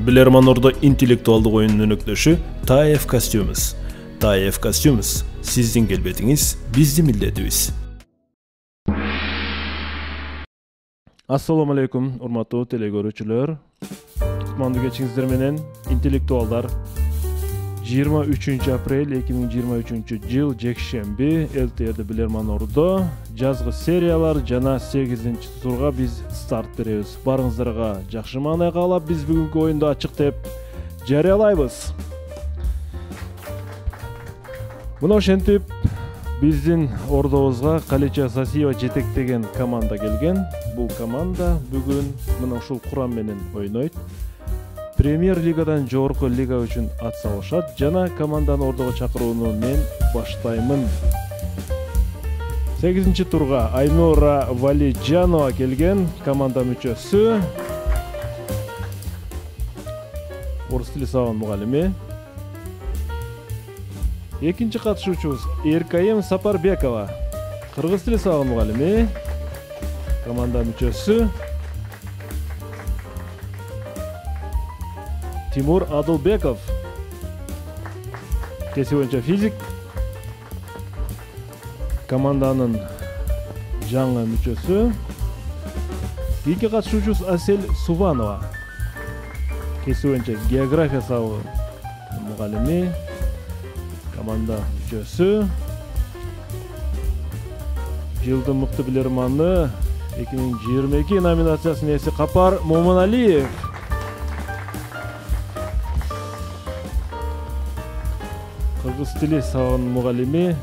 Билерман Ордо интеллектуалдык оюнунун өнөктөшү TAEF Costumes. TAEF Costumes сиздин келбетиңиз биздин милдетибиз. Ассаламу алейкум, урматтуу телекөрүүчүлөр. Кутмандуу кечиңиздер менен интеллектуалдар 23 апрель 2023 жыл жекшемби ЛТРде Билерман Ордо жазгы сериялар жана 8-турга биз старт беребиз. Барыңыздарга жакшы маанай каалап, биз бүгүнкү оюнду ачык деп жарыялайбыз. Мына ошентип биздин ордобузга Калича Сасиева жетектеген команда келген. Бул команда бүгүн мына ушул курам менен ойнойт. Премьер лигадан жогорку лига үчүн ат салышат. Жана команданы ордого чакырууну мен баштаймын. 8-турга Айнура Валиджанова келген, команда мүчөсү. Орус тили сабагынын мугалими. Экинчи катышуучубуз Эркайым Сапарбекова, кыргыз тили сабагынын мугалими, команда мүчөсү. Тимур Адылбеков, кесип боюнча физик, команданын жаңы мүчөсү. Кийинки катышуучубуз Асель Субанова, кесип боюнча география сабагынын мугалими, команда мүчөсү. Жылдын мыкты билерманы 2022 номинациясынын ээси Капар Момуналиев. Кыргыз тили сабагынын мугалими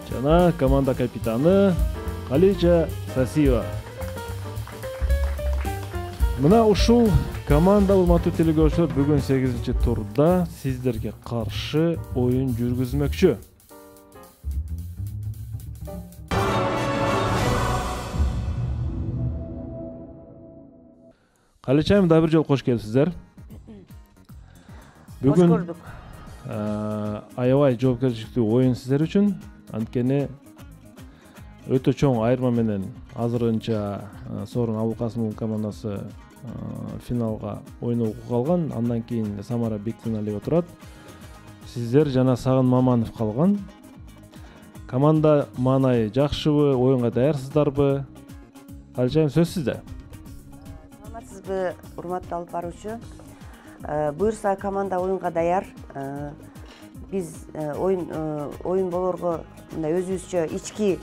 жана команда капитаны Калича Сасиева. Мына ушул команда урматтуу телекөрүүчүлөр бүгүн 8-турда сиздерге каршы оюн жүргүзмөкчү. Каличайым да бир жолу кош келипсиздер. Бүгүн аябай жоопкерчиликтүү оюн сиздер үчүн. Анткени өтө чоң айырма менен азырынча Сорун Абылкасымовдун командасы финалга ойногу калган. Андан кийин Самара Бектеналиева турат. Сиздер жана Сагын Маманов калган. Команда маанайы жакшыбы, оюнга даярсыздарбы? Каличайым, сөз сизде. Саламатсызбы, урматтуу алып баруучу. Буюрса команда оюнга даяр. Биз оюн болорго мындай өзүбүзчө ички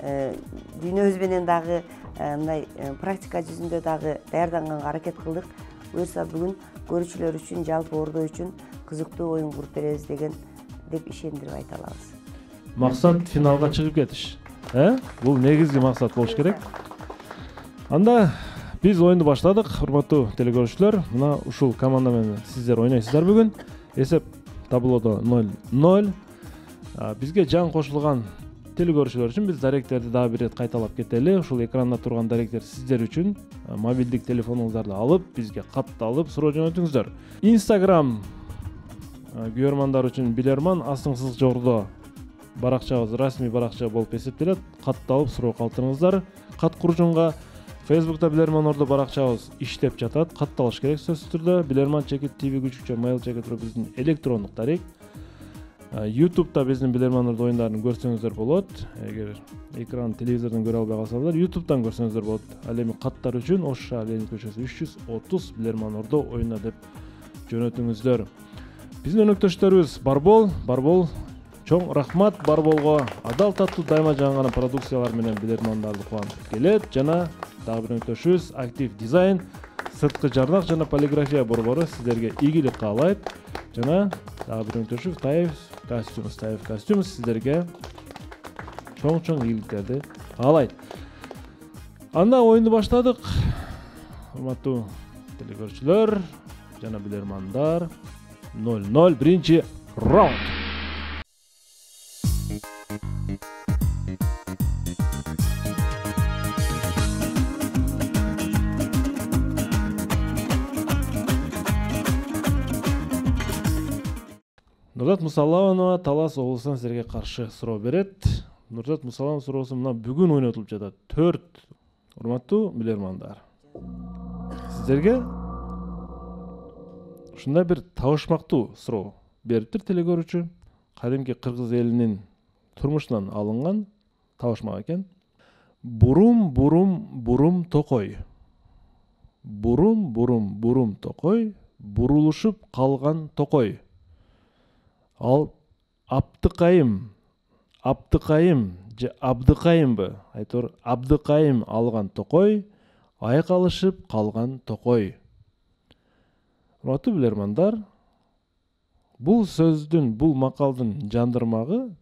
дүйнөбүз менен дагы мындай практика жүзүндө дагы даярданганга аракет кылдык. Буюрса бүгүн көрүүчүлөр үчүн, жалпы Ордо үчүн кызыктуу оюн куруп беребиз деп ишендирип айта алабыз. Максат финалга чыгып кетиш. Бул негизги максат болуш керек. Анда биз оюнду баштадык, урматтуу телекөрүүчүлөр. Мына ушул команда менен сиздер ойнойсуздар бүгүн. Эсеп таблодо 0-0. Бизге жаңы кошулган телекөрүүчүлөр үчүн биз даректерди дагы бир рет кайталап кетели. Ушул экранда турган даректер сиздер үчүн. Мобилдик телефонуңуздарды алып, бизге катталып суроо жөнөтүңүздөр. Instagram көрөрмандар үчүн Билерман астыңсыз жордо баракчабыз расмий баракча болуп эсептелет. Катталып суроо калтырыңыздар. Кат куржунга Facebook'ta Билерман Ордо баракчабыз иштеп жатат. Катталыш керек сөзсүз түрдө. bilerman@tv.mail биздин электрондук дарек. YouTube'da биздин Билерман Ордо оюндарын көрсөңүздөр болот. Эгер экран телевизордон көрө албай калсаңыздар, YouTube'дан көрсөңүздөр болот. Ал эми каттар үчүн Ошша Ленин көчөсү 330 Билерман Ордо оюна деп жөнөтүңүздөр. Биздин өнөктөштөрүбүз Барбол, чоң рахмат Барболго. Адал таттуу дайыма жаңган продукциялар менен билермандарды кубандырып келет. Жана дагы бир өнөктөшүбүз Актив Дизайн, сырткы жарнак жана полиграфия борбору сиздерге ийгилик каалайт. Жана дагы бир өнөктөшүбүз TAEF Costumes сиздерге чоң ийгиликтерди каалайт. Анда оюнду баштадык. Урматтуу телекөрүүчүлөр жана билермандар, 0-0 биринчи раунд. Нурзат Мусаланова Талас облусунан силерге каршы суроо берет. Нурзат Мусаланова суроосу мына бүгүн ойнотулуп жатат. 4 урматтуу билермандар. Сиздерге Ушундай бир табышмактуу суроо бериптир телекөрүүчү. Кадимки кыргыз элинин турмушунан алынган табышмак экен. Бурум токой. Бурум токой, бурулушуп калган токой. Ал Абдыкайым же Абдыкайымбы? Айтор Абдыкайым алган токой, айкалышып калган токой. Урматтуу билермандар, бул сөздүн, бул макалдын жандырмагы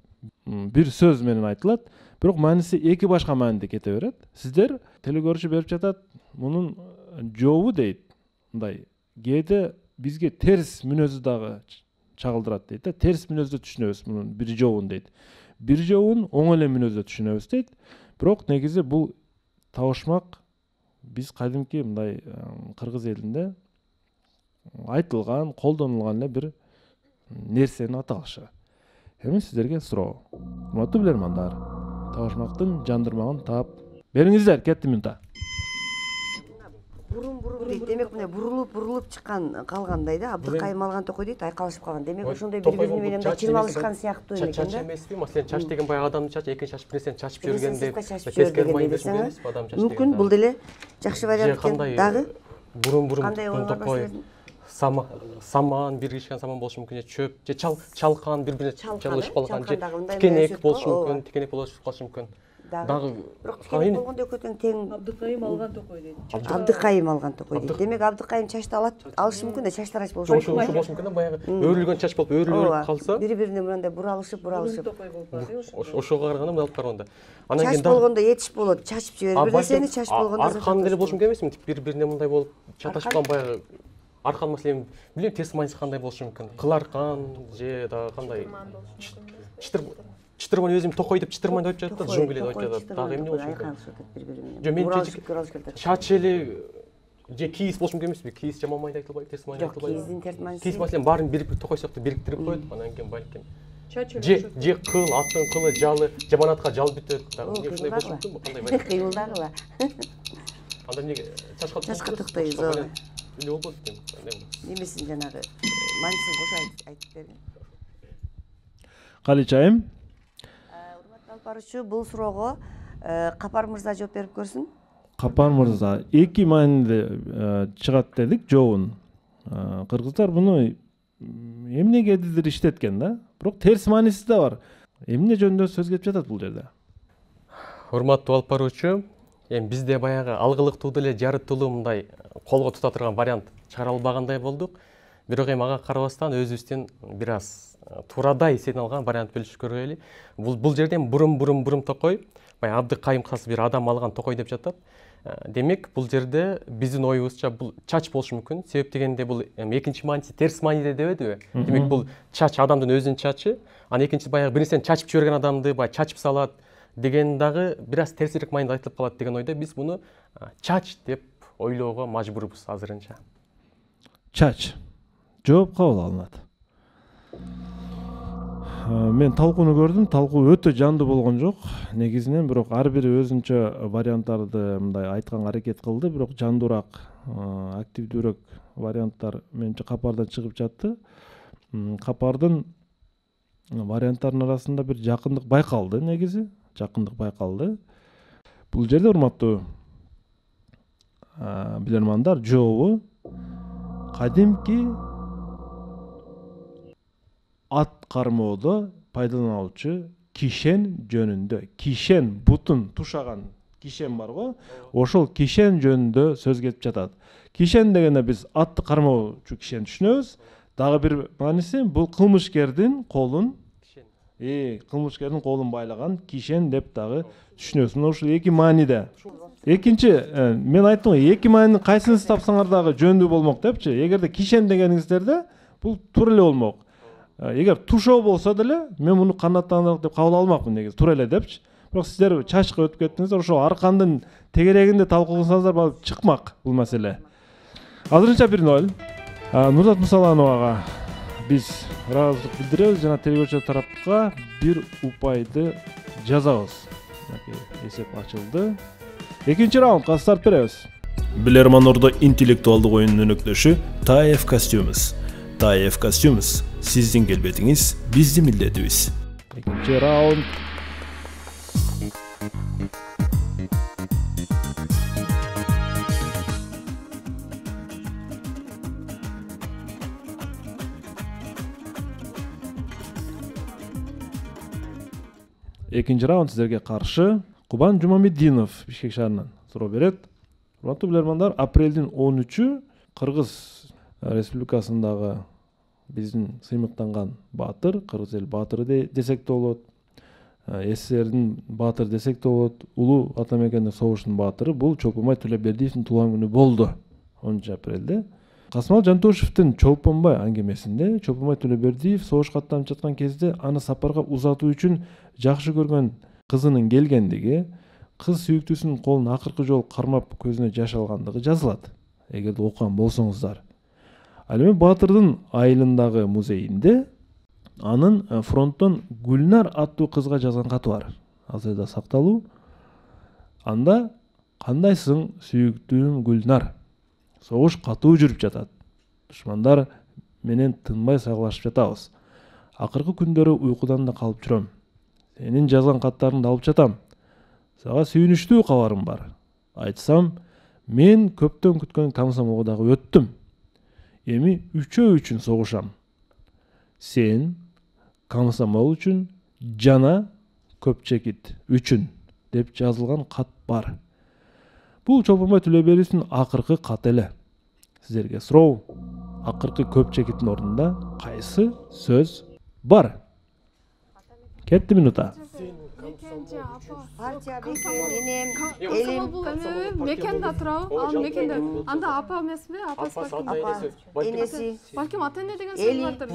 бир сөз менен айтылат, бирок мааниси эки башка мааниде кете берет. Сиздер телекөрүүчү берип жатат, мунун жообу дейт. Мындай кээде бизге терс мүнөзү дагы чагылдырат дейт. Терс мүнөздө түшүнөбүз мунун бир жообун дейт. Бир жообун оң эле мүнөздө түшүнөбүз дейт. Бирок негизи бул табышмак биз кадимки мындай кыргыз элинде айтылган, колдонулган эле бир нерсени аталышы. Эми сиздерге суроо. Урматтуу билермандар, табышмактын жандырмагын таап бериңиздер, кетти минута. Бурум дейт. Демек мына бурулуп чыккан калгандай да, Абдыкайым алган токой дейт, айкалышып калган. Демек ошондой бири-бирине менен чырмалышкан сыяктуу экен да. Чач эмеспи? Маселен, чач деген баягы адамдын чачы, экинчи чач бирсен чачып жибергенде, мүмкүн бул деле жакшы вариант экен. Дагы бурум токой. Саман, биргишкен саман болушу мүмкүн, же чөп, же чалкан, бири-бирине чалышып калган, же тикенек болушу мүмкүн, тикенек болушу мүмкүн. Дагы бирок тикенек болгондо экөөтөн тең Абдыкайым алган токой дейт. Абдыкайым алган токой дейт. Демек Абдыкайым чачты алышы мүмкүн да, чач тарач болушу мүмкүн. Ошо болушу мүмкүн да, баягы өрүлгөн чач болуп өрүлүп калса, бири-бирине мындай буралышып. Токой болуп калды. Ошого караганда мына алып караганда. Чач болгондо етиш болот, чачып жиберип бир нерсени, чач болгондо аркан деле болушу мүмкүн эмеспи? Бири-бирине мындай болуп чаташкан баягы аркан маселен, билем, терс мааниси кандай болушу мүмкүн? Кыл аркан же дагы кандай? Чытырман өзүм токой деп чытырман деп жатат, жунгеле деп жатат. Дагы эмне болушу мүмкүн? Жо мен чач эле же кийиз болушу мүмкүн эмеспи? Кийиз жаман мааниде айтылбайбы, терс мааниде айтылбайбы? Кийиздин терс мааниси. Кийиз маселен баарын бирип токой сыяктуу бириктирип коет, анан кийин балким. Же кыл, аттын кылы, жалы, жаман атка жал бүтөт. Дагы эмне ушундай болушу мүмкүнбү? Кандай вариант? Кыймылдагыла. Анда эмнеге чачка токтойбуз, ооба. Эмне болбойт экен? Немесин жанагы маанисин кошо айтып берди. Каличайым. Урматтуу алып баруучу, бул суроого Капар мырза жооп берип көрсүн. Капар мырза, эки мааниде чыгат дедик жообун. Кыргыздар муну эмнегедир иштеткен да, бирок терс мааниси да бар. Эмне жөнүндө сөз кетип жатат бул жерде? Урматтуу алып баруучу, эми бизде баягы алгылыктуу деле жарыттуулуу мындай колго тута турган вариант чыгара албагандай болдук. Бирок эми ага карабастан өзүбүздүн бир аз туурадай эсептен алган вариант бөлүшүп көргөйлү. Бул жерде бурум токой, баягы Абдыкайым касы бир адам алган токой деп жатат. Демек, бул жерде биздин оюбузча бул чач болушу мүмкүн. Себеп дегенде бул экинчи мааниси терс мааниде дебедиби? Демек, бул чач адамдын өзүнүн чачы, анан экинчи баягы бир нерсени чачып жиберген адамды баягы чачып салат деген дагы бир аз терсирээк мааниде айтылып калат деген ойдо биз муну чач деп ойлоого мажбурбуз азырынча. Чач. Жооп кабыл алынат. Мен талкууну көрдүм, талкуу өтө жандуу болгон жок. Негизинен бирок ар бири өзүнчө варианттарды мындай айтканга аракет кылды, бирок жандуураак, активдүүрөөк варианттар менимче Капардан чыгып жатты. Капардын варианттарынын арасында бир жакындык байкалды, негизи. Жакындык байкалды. Бул жерде урматтуу билермандар, жообу кадимки ат кармоодо пайдаланылчу кишен жөнүндө. Кишен, бутун тушаган кишен барго, ошол кишен жөнүндө сөз кетип жатат. Кишен дегенде биз атты кармоочу кишени түшүнөбүз. Дагы бир мааниси бул кылмышкердин колун байлаган кишен деп дагы түшүнөбүз. Мына ушул эки мааниде. Экинчи, мен айттым, эки маанинин кайсысын тапсаңар дагы жөндүү болмок депчи. Эгерде кишен дегениңиздерде бул туура эле болмок. Эгер тушоо болсо деле мен муну канаттандырык деп кабыл алмакмын, негизи туура эле депчи. Бирок сиздер чачка өтүп кеттиңиздер, ошо аркандын тегерегинде талкуу кылсаңыздар балким чыкмак бул маселе. Азырынча бир ноль. Нурзат Мусалановага биз ыраазычылык билдиребиз жана телекөрүүчүлөр тарапка бир упайды жазабыз. Эсеп ачылды. Экинчи раундга старт беребиз. Билерман Ордо интеллектуалдык оюнунун өнөктөшү Таев Костюмс. ТАЕФ Костюмс. Сиздин келбетиңиз биздин милдетибиз. Экинчи раунд. Экинчи раунд сиздерге каршы Кубан Жумамеддинов Бишкек шаарынан суроо берет. Урматтуу билермандар, апрелдин 13-ү Кыргыз Республикасындагы биздин сыймыктанган баатыр, кыргыз эл баатыры десек да болот, СССРдин баатыры десек да болот, улуу ата мекендик согуштун баатыры бул Чолпонбай Төлөбердиевдин туулган күнү болду 10 апрелде. Касымал Жантошевдин Чолпонбай аңгемесинде Чолпонбай Төлөбердиев согушка аттанып жаткан кезде аны сапарга узатуу үчүн жакшы көргөн кызынын келгендиги, кыз сүйүктүүсүнүн колун акыркы жолу кармап көзүнө жаш алгандыгы жазылат. Эгерде окуган болсоңуздар. Ал эми баатырдын айылындагы музейинде анын фронттон Гүлнар аттуу кызга жазган каты бар. Азыр да сакталуу. Анда кандайсың сүйүктүүм Гүлнар? Согуш катуу жүрүп жатат. Душмандар менен тынбай сагалашып жатабыз. Акыркы күндөрү уйкудан да калып жүрөм. Сенин жазган каттарыңды алып жатам. Сага сүйүнүчтүү кабарым бар. Айтсам, мен көптөн күткөн комсомолго дагы өттүм. Эми үчөө үчүн согушам. Сен комсомол үчүн жана Көпчекит үчүн деп жазылган кат бар. Бул Чолпонбай Төлөбердиевдин акыркы каты эле. Сиздерге суроо, акыркы Көпчекиттин ордунда кайсы сөз бар? Кетти минута. Партия менен элим мекенде турабы? Ал мекенде анда апа эмесби? Апасы апа, энеси, балким ата эне деген сөз бардыр.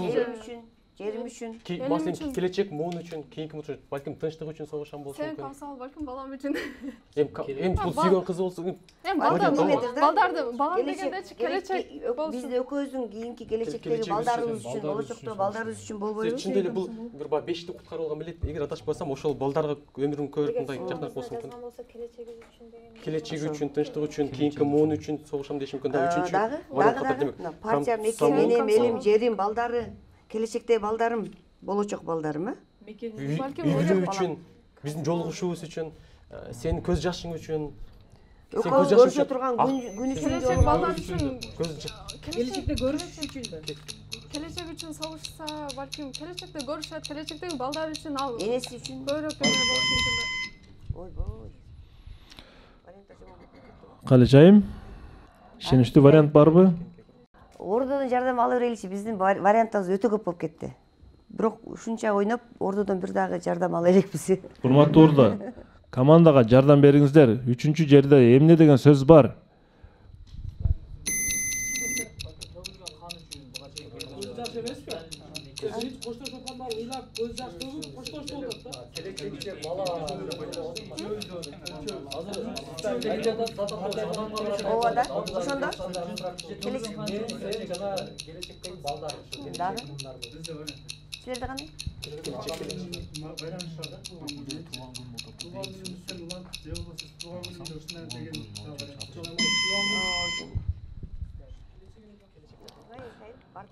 элим үчүн, жерим үчүн. Маселен келечек муун үчүн, кийинки муун үчүн, балким тынчтык үчүн согушам болсо Сен мүмкүн. комсомол балким балам үчүн. Эми бул сүйгөн кызы болсо, Балдарды балам дегендечи келечек болсун. Биз экөөбүздүн кийинки келечектеги балдарыбыз үчүн, болочокто балдарыбыз үчүн болбойбу? чын эле бул бир баягы бешти куткарып алган билет. Эгер адашпасам, ошол балдарга өмүрүн көрүп мындай жакынак болсо мүмкүн. Келечеги үчүн, тынчтык үчүн, кийинки муун үчүн согушам дешим мүмкүн. Дагы партия менен элим, жерим, балдары, келечектеги балдарым, болочок балдарым, үйлүү үчүн, биздин жолугушуубуз үчүн, сенин көз жашың үчүн, көрүшө турган күн үчүн, Келечек балдар үчүн, Келечекте көрүш үчүн. келечек үчүн согушса, балким келечекте көрүшөт, келечектеги балдар үчүн ал энеси үчүн. көбүрөөк көңүл болушу мүмкүн. Ойбой. Калечайым, ишеничтүү вариант барбы? Ордодон жардам ала береличи, биздин варианттарыбыз өтө көп болуп кетти. Бирок ушунча ойноп, ордодон бир дагы жардам ала элекпиз. Урматтуу ордо, командага жардам бериңиздер. 3-чү жерде эмне деген сөз бар? Ооба, ошондо дагы силерде кандай?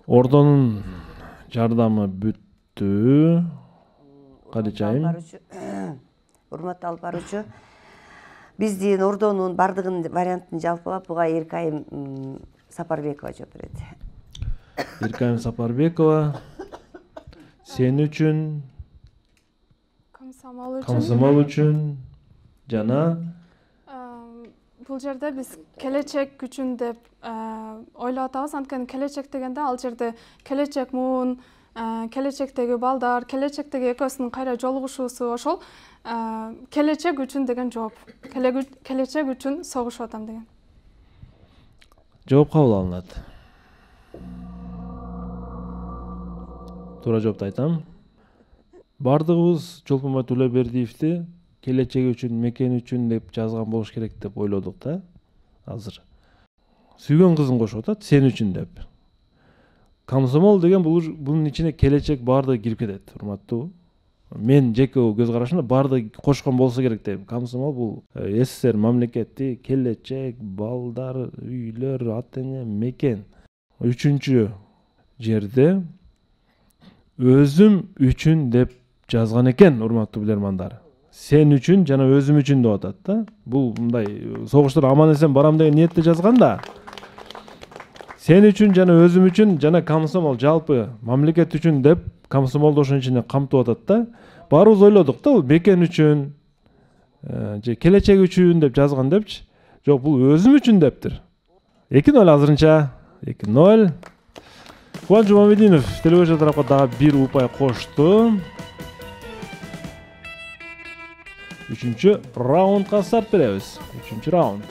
Ордонун жардамы бүттү. Калечайым. Урматтуу алып баруучу, биздин ордонун бардыгын вариантын жалпылап буга Эркайым Сапарбекова жооп берет. Эркайым Сапарбекова, сен үчүн, комсомол үчүн жана Бул жерде биз келечек үчүн деп ойлоп атабыз. Анткени келечек дегенде ал жерде келечек муун, келечектеги балдар, келечектеги экөөсүнүн кайра жолугушуусу, ошол келечек үчүн деген жооп. Келечек үчүн согушуп атам деген. жооп кабыл алынат. Туура жоопту айтам. Бардыгыбыз Чолпонбай Төлөбердиевди келечеги үчүн, мекени үчүн деп жазган болуш керек деп ойлодук да. Азыр сүйгөн кызын кошуп атат, сен үчүн деп. Комсомол деген bunun içine келечек барды кирип кетет, урматтуу. Мен жеке көз карашымда барды кошкон болсо керек дейм. Комсомол бул СССР мамлекети, келечек, балдар, үйлөр, ата эне, мекен. Үчүнчү жерде өзүм үчүн деп жазган экен, урматтуу билермандар. Сен үчүн жана өзүм үчүн деп атат да. Бул мындай согуштар аман эсен барам деген ниетте жазган да. Сен үчүн жана өзүм үчүн жана комсомол жалпы мамлекет үчүн деп комсомолду ошонун ичине камтып атат да. Баарыбыз ойлодук да, бул бекен үчүн же келечек үчүн деп жазган депчи. Жок, бул өзүм үчүн дептир. 2-0 азырынча. 2-0. Кубаныч Жумамединов телевизор тарапка дагы бир упай кошту. 3-чү раундга старт беребиз. 3-чү раунд.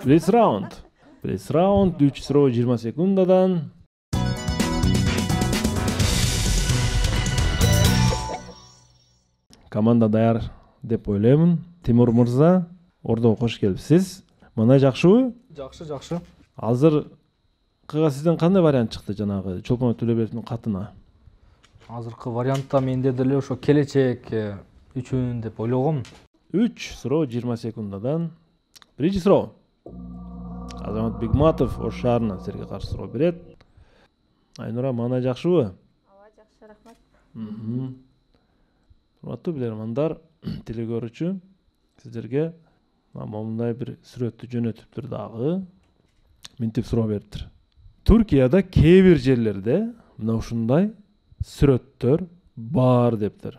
Birinci раунд. Birinci раунд 3 суроо 20 секундадан. Команда даяр деп ойлоймун. Тимур мырза, ордого кош келипсиз. Мына жакшыбы? Жакшы. Азыркыга сизден кандай вариант чыкты жанагы Чолпон Төлөбеевдин катына? Азыркы вариантта менде деле ошо келечек үчүн деп ойлогом. 3 суроо 20 секундадан. Биринчи суроо. Азамат Бигматов Ош шаарынан силерге каршы суроо берет. Айнура, мана жакшыбы? Ооба, жакшы, рахмат. Урматтуу билермандар, телекөрүүчү сиздерге момундай бир сүрөттү жөнөтүптүр дагы. Минтип суроо бериптир. Түркияда кээ бир жерлерде мына ушундай сүрөттөр бар дептир.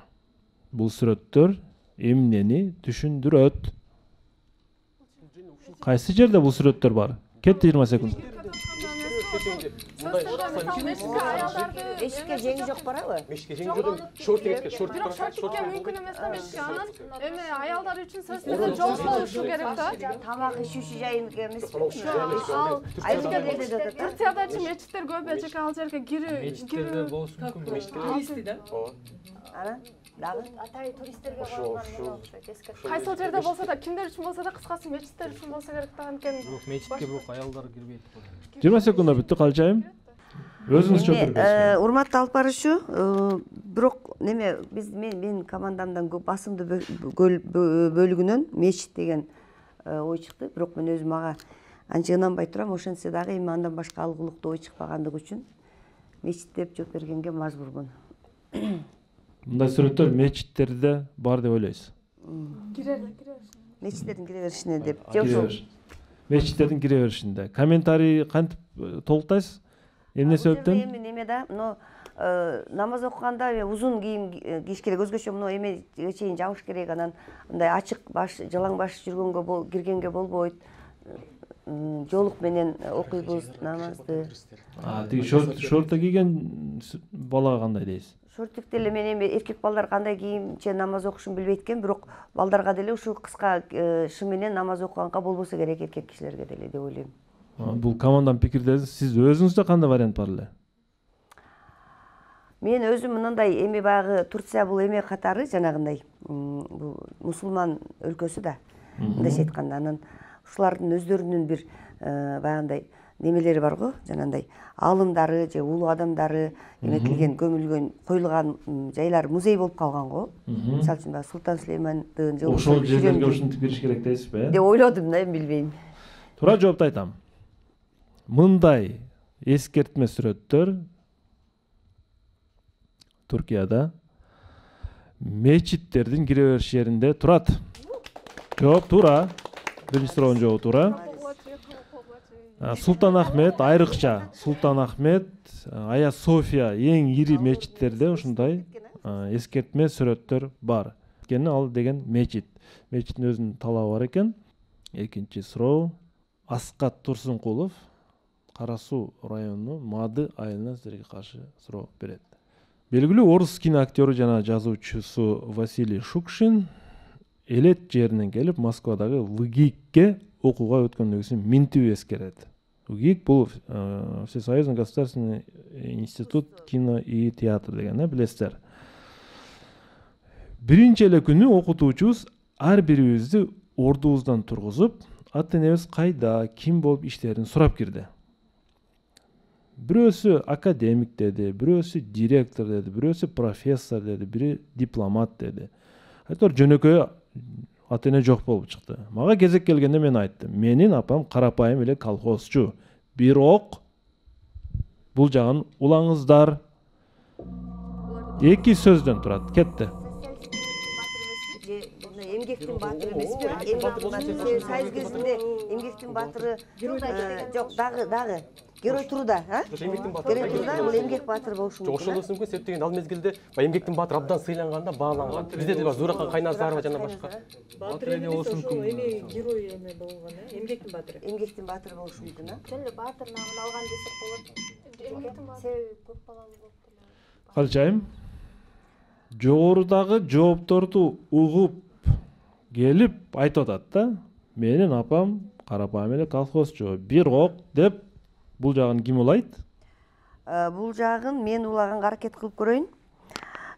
Бул сүрөттөр эмнени түшүндүрөт? Кайсы жерде бул сүрөттөр бар? Кетти 20 секунд. Эшикке жеңи жок барабы? Мешке жеңи жок. Шорт экенке, шорт. Бирок шортикке мүмкүн эмес да мешке. Анан эми аялдар үчүн сөзсүз жол болушу керек да. Тамак ичүүчү жайын эмес. Ал Айылдарда да да. Турциядачы мечиттер көп эчеке ал жерге кирүү. Мечиттерде болушу мүмкүн. да. Анан дагы Атай туристтерге барган Кайсыл жерде болсо да, кимдер үчүн болсо да, кыскасы мечиттер үчүн болсо керек да, анткени Бирок мечитке бирок аялдар кирбейт. 20 секунда бүттү, калчайым. Өзүңүз чөтүрүңүз. урматтуу алып баруучу, бирок неме биз мен командамдан басымды бөлүгүнөн мечит деген ой чыкты. Бирок мен өзүм ага анча ынанбай турам. Ошентсе дагы эми андан башка алгылыктуу ой чыкпагандыгы үчүн мечит деп жооп бергенге мажбурмун. Мындай сүрөттөр мечиттерде бар деп ойлойсуз? Мечиттердин кире беришине деп. Мечиттердин кире беришинде. Комментарий кантип толуктайсыз? Эмне себептен? Эми неме да, намаз окуганда узун кийим кийиш керек, өзгөчө эмеге чейин жабыш керек, анан мындай ачык баш, жалаң баш жүргөнгө киргенге болбойт. Жолук менен окуйбуз намазды. Тиги шорта кийген балага кандай дейсиз? Шортик деле мен эми эркек балдар кандай кийимче намаз окушун билбейт экен, бирок балдарга деле ушул кыска шы менен намаз окуганга болбосо керек, эркек кишилерге деле деп ойлойм. Бул команданын пикирдесиз. Сиз өзүңүздө кандай вариант бар эле? Мен өзүм мындай эми баягы Турция бул эме катары жанагындай бул мусулман өлкөсү да. Мындайча айтканда, анан ушулардын өздөрүнүн бир баягындай немелери бар го, жанагындай алымдары же улуу адамдары эметилген, көмүлгөн, коюлган жайлар музей болуп калган го. Мисалы үчүн Султан Сулеймандын жолу. Ошол жерлерге ушинтип кириш керек дейсизби? Деп ойлодум да, эми билбейм. Туура жоопту айтам. Мындай эскертме сүрөттөр Түркияда мечиттердин кире бериш жеринде турат. Жооп туура. Биринчи суроонун жообу туура. Султан Ахмет, айрыкча Султан Ахмет, Ая София эң ири мечиттерде ушундай эскертме сүрөттөр бар. Кene ал деген мечит. Мечиттин өзүнүн талабы бар экен. Экинчи суроо. Аскат Турсункулов, Кара Суу районунун Мады айылынан силерге каршы суроо берет. Белгилүү орус киноактёру жана жазуучусу Василий Шукшин Элет жеринен келип Москвадагы ВГИКке окууга өткөндүгүн минтип эскерет. ВГИК бул Всесоюзный государственный институт кино и театр деген, билесиздер. Биринчи эле күнү окутуучубуз ар бирибизди ордубуздан тургузуп, аты энебиз кайда, ким болуп иштерин сурап кирди. Бирөөсү академик деди, бирөөсү директор деди, бирөөсү профессор деди, бири дипломат деди. Айтор жөнөкөй ата эне жок болуп чыкты. Мага кезек келгенде мен айттым, менин апам карапайым эле колхозчу. Бирок бул жагын улаңыздар. Эки сөздөн турат. Кетти. Эмгектин баатыры эмеспи? Сайыз кезинде эмгектин баатыры жок, дагы герой туруда, Эмгектин Герой туруда бул эмгек баатыры болушу мүмкүн. Ошол болушу мүмкүн, себеп деген ал мезгилде эмгектин баатыры абдан сыйланганда, бааланган. Бизде деле бар Зууракан Кайназарова жана башка. Баатыр эне болушу мүмкүн. Эми герой эме болгон, эмгектин баатыры. Эмгектин баатыры болушу мүмкүн, Жөн эле баатыр намын алган десек болот. Себеби көп балалуу болуп эле. Калчайым, жогорудагы жоопторду угуп келип айтып атат да. Менин апам карапайым эле колхозчу. Бирок деп бул жагын ким улайт? Бул жагын мен улаганга аракет кылып көрөйүн.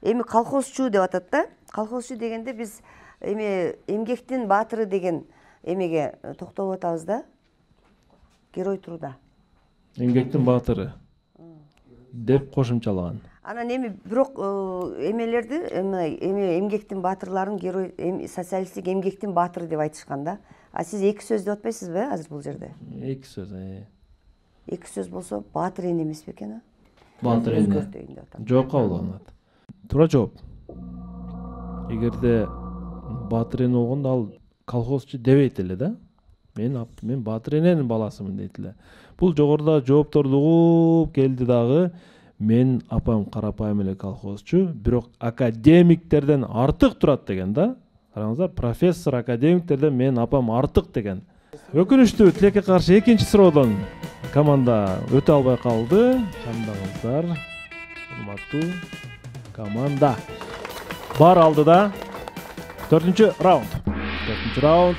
Эми колхозчу деп атат да. Колхозчу дегенде биз эми эмгектин баатыры деген эмеге токтолуп атабыз да. Герой туруда. Эмгектин баатыры деп кошумчалаган. Анан эми бирок эмелерди эми эмгектин баатырларын герой социалисттик эмгектин баатыры деп айтышкан да. А сиз эки сөз деп атпайсызбы азыр бул жерде? Эки сөз. Эки сөз болсо баатыр эне эмеспи экен? Баатыр эне. Жок кабыл алынат. Туура жооп. Эгерде баатыр эне болгондо ал колхозчу дебейт эле да. Мен баатыр эненин баласымын дейт эле. Бул жогоруда жоопторду угуп келди дагы. Мен апам карапайым эле колхозчу, бирок академиктерден артык турат деген да. Караңыздар, профессор, академиктерден мен апам артык деген. Өкүнүчтүү, тилекке каршы экинчи суроодон команда өтө албай калды. Чамдаңыздар, урматтуу команда. Бар алдыда 4-чү раунд. 4-чү раунд.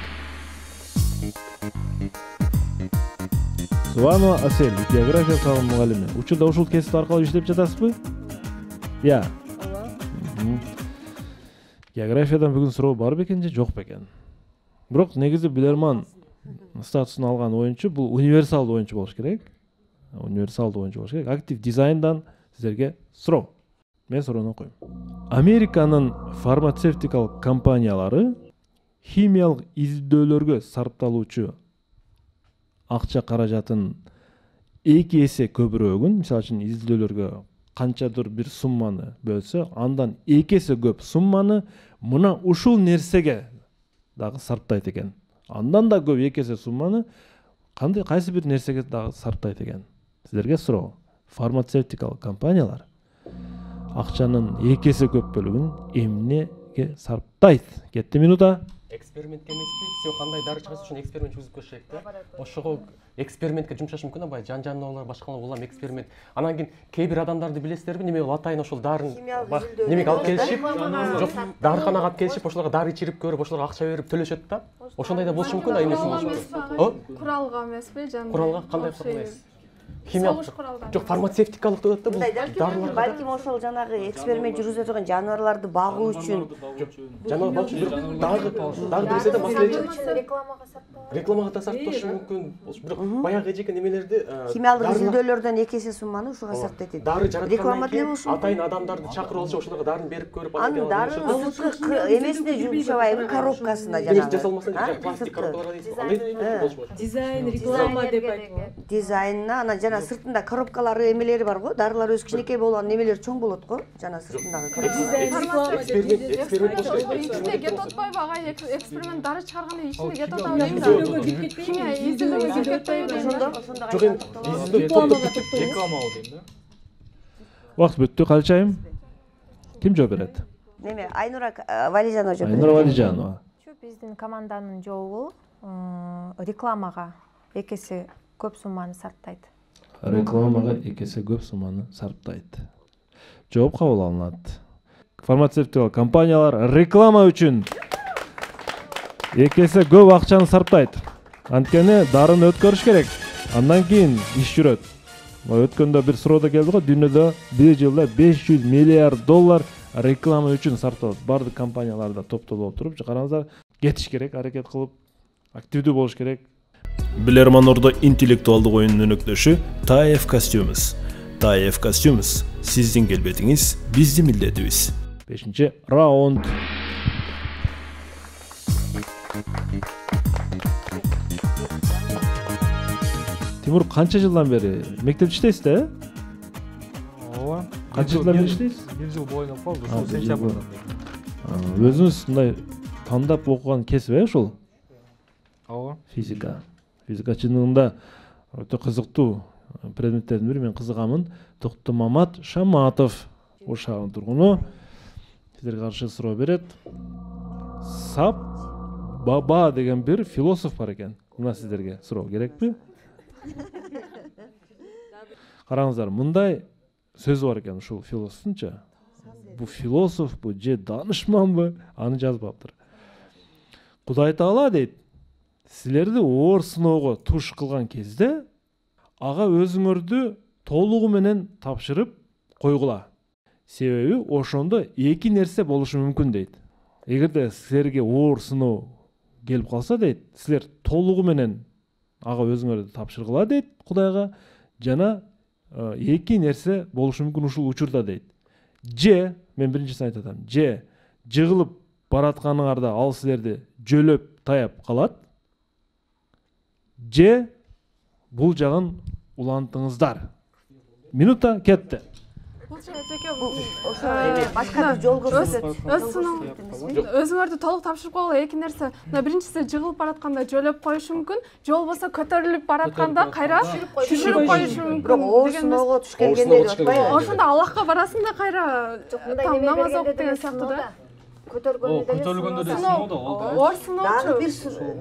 Суанова Асель, география сабак мугалими. Учурда ушул кесип аркылуу иштеп жатасызбы? Я. Географиядан бүгүн суроо бар бекен же жок бекен? Бирок негизи билерман статусун алган оюнчу бул универсалдуу оюнчу болуш керек. Универсалдуу оюнчу болуш керек. Актив дизайндан сиздерге суроо. Мен суроону окуйм. Американын фармацевтикалык компаниялары химиялык изилдөөлөргө сарпталуучу акча каражатын 2 эсе көбүрөөгүн, мисалы үчүн изилдөөлөргө канчадыр бир сумманы бөлсө, андан 2 эсе көп сумманы мына ушул нерсеге дагы сарптайт экен. Андан да көп 2 эсе сумманы кайсы бир нерсеге дагы сарптайт экен. Сиздерге суроо. Фармацевтикалык компаниялар акчанын 2 эсе көп бөлүгүн эмнеге сарптайт? Кетти минута. Экспериментке эмеспи? Сен кандай дары чыгыш үчүн эксперимент жүргүзүп көрүш керек да. Ошого экспериментке жумшаш мүмкүн абай жан-жаныбарлар башкалар улам эксперимент. Анан кийин кээ бир адамдарды билесиздерби, неме кылып атайын ошол дарын немеге алып келишип, жок, дарыканага алып келишип, ошолорго дары ичирип көрүп, ошолорго акча берип төлөшөт да. Ошондой да болушу мүмкүн, а эмеси болушу мүмкүн. Куралга эмеспи, жана. Куралга кандай курал? Химиялык жок, фармацевтикалык деп атат да бул. Балким ошол жанагы эксперимент жүргүзүп турган жаныбарларды багуу үчүн. Жаныбар багуу үчүн дагы десе да маселе Рекламага сатпаа. Рекламага да сарптошу мүмкүн. Бирок баягы эжеке немелерди химиялык изилдөөлөрдөн 2 эсе сумманы ушуга сарптайт экен. Дары жараткандан Реклама деле болушу мүмкүн. атайын адамдарды чакырып алышып, ошолорго дарын берип көрүп, Анын дарын сырткы эмесине жумшабайбы, коробкасына жанагы. жасалмаса пластик коробкалар дейсиз. Андай болуш болот. Дизайн, реклама деп айтып. Дизайнына анан жана сыртында коробкалары эмелери бар го, дарылар өзү кичинекей болгон немелер чоң болот го, жана сыртындагы коробкалар. Эксперимент болуш керек. Ичинде кетип атпайбы ага эксперимент дары чыгарганда ичинде кетип атабы дейм да. Химия изилдөөгө кетпейби? Ошондо Жок эми Реклама ал дейм да. Убакыт бүттү, Калчайым. Ким жооп берет? неме Айнура Валижанова жооп Айнура Валижанова. Биздин команданын жообу рекламага 2 эсе көп сумманы сарптайт. Рекламага 2 эсе көп сумманы сарптайт. Жооп кабыл алынат. Фармацевтикалык компаниялар реклама үчүн 2 эсе көп акчаны сарптайт. Анткени дарын өткөрүш керек. Андан кийин иш жүрөт. Өткөндө бир суроодо келди го, дүйнөдө бир жылда $500 миллиард реклама үчүн сарпталат. Бардык компанияларда топтолуп туруп, караңыздар, кетиш керек, аракет кылып, активдүү болуш керек. Билерман Ордо интеллектуалдык оюнунун өнөктөшү TAEF Costumes. TAEF Costumes сиздин келбетиңиз биздин милдетибиз. 5-чи раунд. Тимур канча жылдан бери мектепте иштейсиз да? ооба. Канча жылдан бери иштейсиз? 1 жыл боюнда болду. Ушул сентябрдан бери. Өзүңүз мындай тандап окуган кесип ушул? Ооба. Физика. Физика чындыгында өтө кызыктуу предметтердин бири. Мен кызыгамын. Токтомамат Шаматов Ош шаарынын тургуну сиздерге каршы суроо берет. Сап Баба деген бир философ бар экен. Мына сиздерге суроо керекпи? Караңыздар, мындай сөзү бар экен ушул философтунча. Бу философпу же данышманбы? Аны жазбаптыр. Кудай Таала дейт, силерди оор сыноого туш кылган кезде ага өзүңөрдү толугу менен тапшырып койгула. Себеби ошондо эки нерсе болушу мүмкүн дейт. Эгерде силерге оор сыноо келип калса дейт, силер толугу менен ага өзүңөрдү тапшыргыла дейт Кудайга, жана эки нерсе болушу мүмкүн ушул учурда дейт. Же, мен биринчисин айтып атам, же жыгылып баратканыңарда ал силерди жөлөп таяп калат, же бул жагын улантыңыздар. Минута кетти. Башка бир жол көрсөтөт. Өзүңөрдү толук тапшырып койгула эки нерсе. Мына биринчиси жыгылып баратканда жөлөп коюшу мүмкүн, же болбосо көтөрүлүп баратканда кайра түшүрүп коюшу мүмкүн. Бирок оор сыноого туш келгенде деп атпайбы? Ошондо Аллахка барасың да кайра там намаз окуп деген сыяктуу да. Көтөргөндө да сыноо да болду. Оор сыноочу.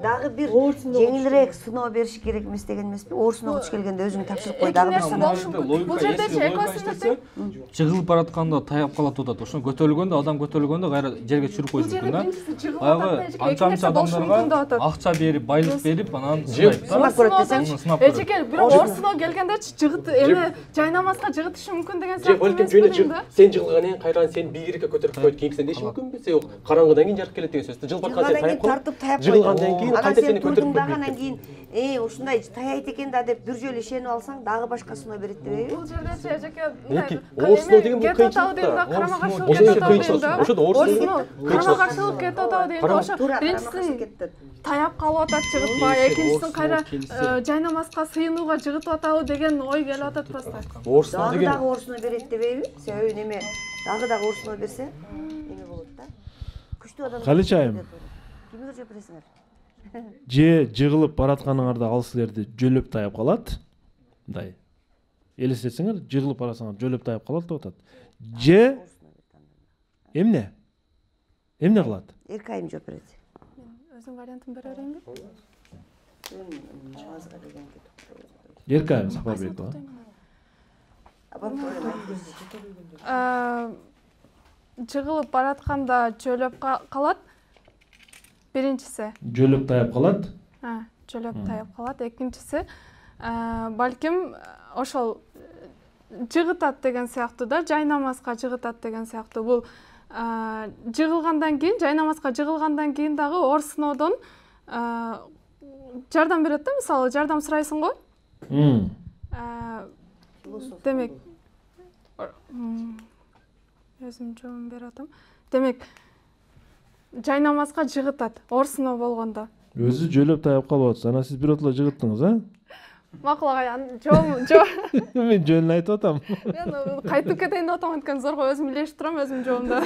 Дагы бир жеңилирээк сыноо бериш керек эмес деген эмеспи? Оор сыноого туш келгенде өзүңдү тапшырып кой, дагы бир сыноо. Бул жердечи экосүннөтү Жыгылып баратканда таяп калат деп атат. Ошондо көтөрүлгөндө, адам көтөрүлгөндө кайра жерге түшүрүп коюшу мүмкүн да. Баягы анча адамдарга акча берип, байлык берип, анан сынап көрөт десең. Эчекел, бирок оор сыноо келгендечи жыгыт эме жайнамазга жыгытышы мүмкүн деген же балким жөнө сен жыгылгандан кийин кайра сен бийикке көтөрүп коет, кийинкисин деши мүмкүнбү? Сен караңгыдан кийин жарык келет деген сөз. Жыл барткан сен таяп калып, жыгылгандан кийин кайта сени көтөрүп коет. Анан кийин ушундай таяйт экен да деп бир жолу ишенип алсаң, дагы башка сыноо берет дебейби? Бул жердечи эчекел оор сыноо деген бул кыйынчылык да. Ошондо оор сыноо карама каршылык кетип атабы дегенде ошо биринчисин таяп калып атат жыгытпай, экинчисин кайра жайнамазга сыйынууга жыгытып атабы деген ой келип атат просто. Оор сыноо деген дагы оор сыноо берет дебейби? Себеби неме дагы оор сыноо берсе, эме болот да. Күчтүү адам. Калич айым. Кимге жооп бересиңер? Же жыгылып баратканыңарда ал силерди жөлөп таяп калат. Мындай. Элестетсеңер, жыгылып барасаңар жөлөп таяп калат деп атат. Же эмне? Эмне кылат? Эркайым жооп берет. Өзүң вариантын бере берейинби? Эркайым Сапарбекова. Жыгылып баратканда жөлөп калат. Биринчиси. Жөлөп таяп калат. Жөлөп таяп калат. Экинчиси балким ошол жыгытат деген сыяктуу да, жайнамазга жыгытат деген сыяктуу. Бул жыгылгандан кийин, жайнамазга жыгылгандан кийин дагы оор сыноодон жардам берет да, мисалы жардам сурайсың го. Демек өзүм жооп берип атам. Демек жайнамазга жыгытат оор сыноо болгондо. Өзү жөлөп таяп калып атса, анан сиз биротула жыгыттыңыз, а? Макул агай, жооп. Мен жөнүн айтып атам. Мен кайтып кетейин деп атам, анткени зорго өзүм илешип турам өзүм жоомда.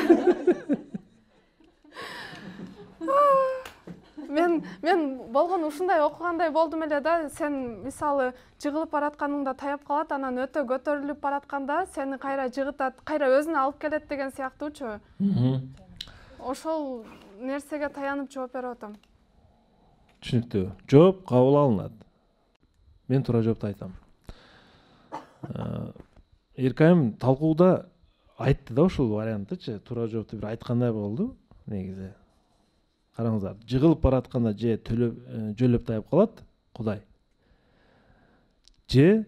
Мен болгон ушундай окугандай болдум эле да, сен мисалы жыгылып баратканыңда таяп калат, анан өтө көтөрүлүп баратканда сени кайра жыгытат, кайра өзүнө алып келет деген сыяктуучу. Ошол нерсеге таянып жооп берип атам. Түшүнүктүү. Жооп кабыл алынат. Мен туура жоопту айтам. Эркайым талкууда айтты да ушул варианттычы, туура жоопту бир айткандай болду негизи. Караңыздар, жыгылып баратканда же жөлөп таяп калат Кудай. Же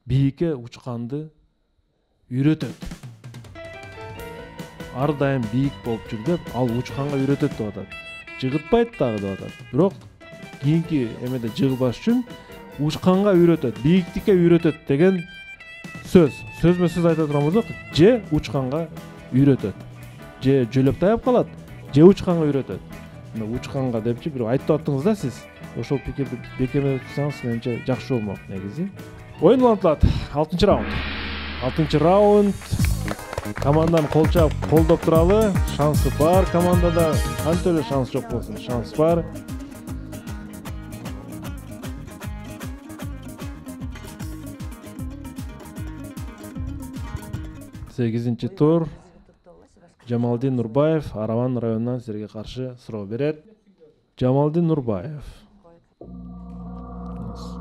бийикке учканды үйрөтөт. Ар дайым бийик болуп жүр деп, ал учканга үйрөтөт деп атат. Жыгытпайт дагы деп атат. Бирок кийинки эмеде жыгылбаш үчүн учканга үйрөтөт, бийиктикке үйрөтөт деген сөзмө сөз айта турган болсок, же учканга үйрөтөт, же жөлөп таяп калат, же учканга үйрөтөт. Мына учканга депчи бирөө айтып аттыңыз да сиз. Ошол пикирди бекемдеп турсаңыз менимче жакшы болмок негизи. Оюн улантылат. 6-раунд. 6-раунд. Команданы колчап, колдоп туралы. Шансы бар командада. Канча эле шанс жок болсун, шанс бар. Сегизинчи тур. Жамалдин Нурбаев Араван районунан силерге каршы суроо берет. Жамалдин Нурбаев.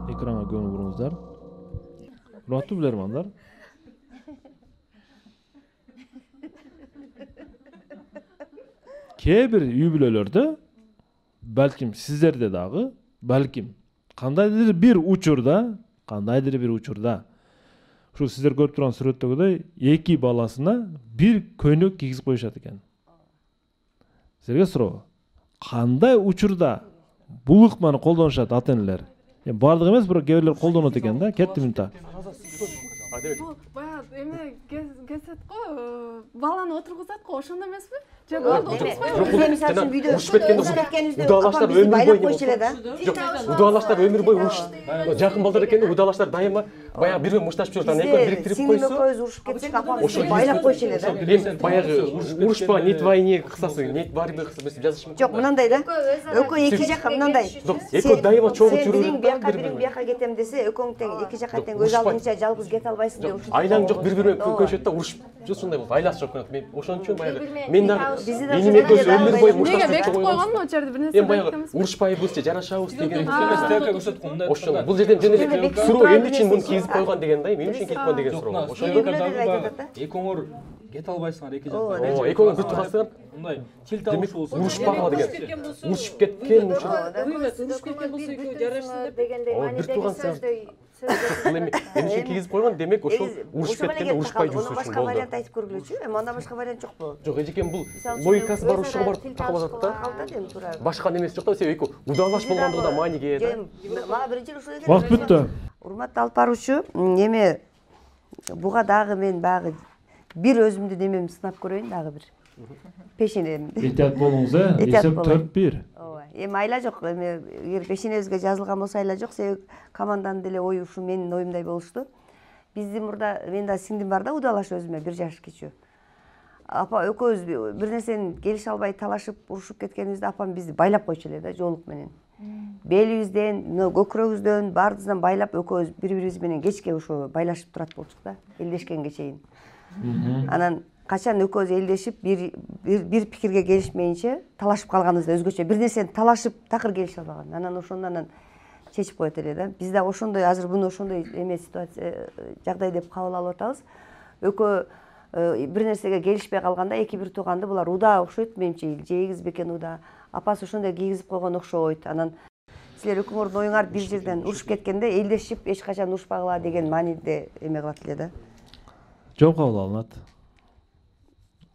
Экранга көңүл буруңуздар. Урматтуу билермандар. Кээ бир үй бүлөлөрдө, балким сиздерде дагы, балким кандайдыр бир учурда, ушу сиздер көрүп турган сүрөттөгүдөй эки баласына бир көйнөк кийгизип коюшат экен. Силерге суроо. Кандай учурда бул ыкманы колдонушат ата-энелер? Бардыгы эмес, бирок кээ бирлер колдонот экен да. Кетти мынта. Баягы эме кесет го, баланы отургузат го, ошондо эмеспи? Же болду, урушуп кеткенде удалаштар өмүр бою койчу эле да. Жок, удалаштар өмүр бою уруш. Жакын балдар экенде удалаштар дайыма баягы бири мушташып жүрөт, анан экөө бириктирип койсо. Сиңдиме коюз урушуп кетсек, апамыз байлап койчу эле да. Эми баягы урушпа, нет войне кысасы, нет борьбы кысасы жазыш мүмкүн. Жок, мынандай да. Экөө эки жакка мынандай. Экөө дайыма чогуу жүрүп бири бияка кетем десе, экөөң тең эки жакка тең көз алдыңча жалгыз кете албайсың деп ушинтип. Айлаң жок, бири-бири менен көйшөт да урушуп. Ушундай болуп, айласы жок. Мен ошон үчүн баягы мен дагы менин экөөбүз өмүр бою мушташып бекитип койгон о жерде бир нерсе баягы урушпайбыз же жарашабыз деген. Ошондой. Бул жерден жөн эле суроо эмне үчүн муну кийгизип койгон деген да, эмне үчүн кийип койгон деген суроо. Ошондо экөөңөр кете албайсыңар эки жакка. Экөөңөр бир турасыңар. Мындай тил табыш болсо урушпагыла деген. Урушуп кеткен үчүн. Урушуп кеткен болсо экөө жарашсын дегендей маанидеги сөздөй Эмне үчүн кийгизип койгон, демек ошол урушуп кеткенде урушпай жүрсү үчүн болду. Вариант айтып көргүлөчү. Эми андан башка вариант жокпу? Жок, эжекем бул логикасы бар ушуга бар такып атат да. Башка немеси жок да, себеби экөө удалаш болгондо да мааниге да. Мага биринчи ушул экен. Вакыт бүттү. Урматтуу алып баруучу, эми буга дагы мен дагы бир өзүмдүн эмемди сынап көрөйүн дагы бир. Пешенемди. Этият болуңуз, Эсеп 4-1. Ооба. Эми айла жок, эми эгер пешенебизге жазылган болсо айла жок, себеби команданын деле ою ушу менин оюмдай болушту. Биздин мурда мен да сиңдим бар да, удалаш өзүмө 1 жаш кичүү. Апа экөөбүз бир нерсени келише албай талашып, урушуп кеткенибизде апам бизди байлап койчу эле да, жоолук менен. Белибизден, көкүрөгүбүздөн бардыгынан байлап экөөбүз бири-бирибиз менен кечке ошо байлашып турат болчук да, элдешкенге чейин. Анан качан экөөбүз элдешип бир пикирге келишмейинче талашып калганыбызда өзгөчө бир нерсени талашып такыр келише албаган. Анан ошондон чечип коет эле да. Биз да ошондой азыр буну ошондой эме ситуация жагдай деп кабыл алып атабыз. Экөө бир нерсеге келишпей калганда эки бир тууганды булар удаа окшойт менимче, жейгиз бекен удаа. Апасы ошондой кийгизип койгон окшойт. Анан силер экөөңөрдүн оюңар бир жерден урушуп кеткенде элдешип эч качан урушпагыла деген мааниде эме кылат эле да. Жооп кабыл алынат.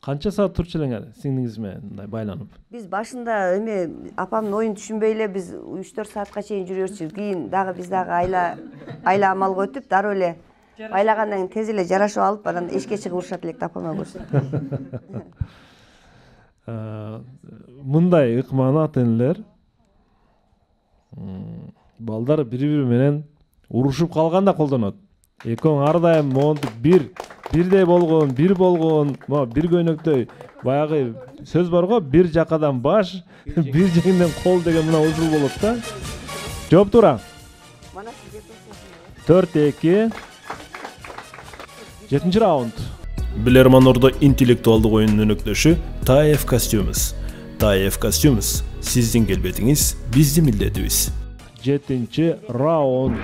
Канча саат турчу элеңер сиңдиңиз менен мындай байланып? Биз башында эме апамдын оюн түшүнбөй эле биз 3-4 саатка чейин жүрөбүз. Кийин дагы биз дагы айла амалга өтүп, дароо эле байлагандан кийин тез эле жарашып алып, анан эшикке чыгып урушат элек да апама көрсөтүп. Мындай ыкманы ата-энелер балдар бири-бири менен урушуп калганда колдонот. Экөөң ар дайым монтип бирдей болгон, бир көйнөктөй баягы сөз бар го, бир жакадан баш, бир жеңден кол деген мына ушул болот да. Жооп туура. 4-2. 7-раунд. Билерман Ордо интеллектуалдык оюнунун өнөктөшү TAEF Costumes. TAEF Costumes сиздин келбетиңиз биздин милдетибиз. 7-раунд.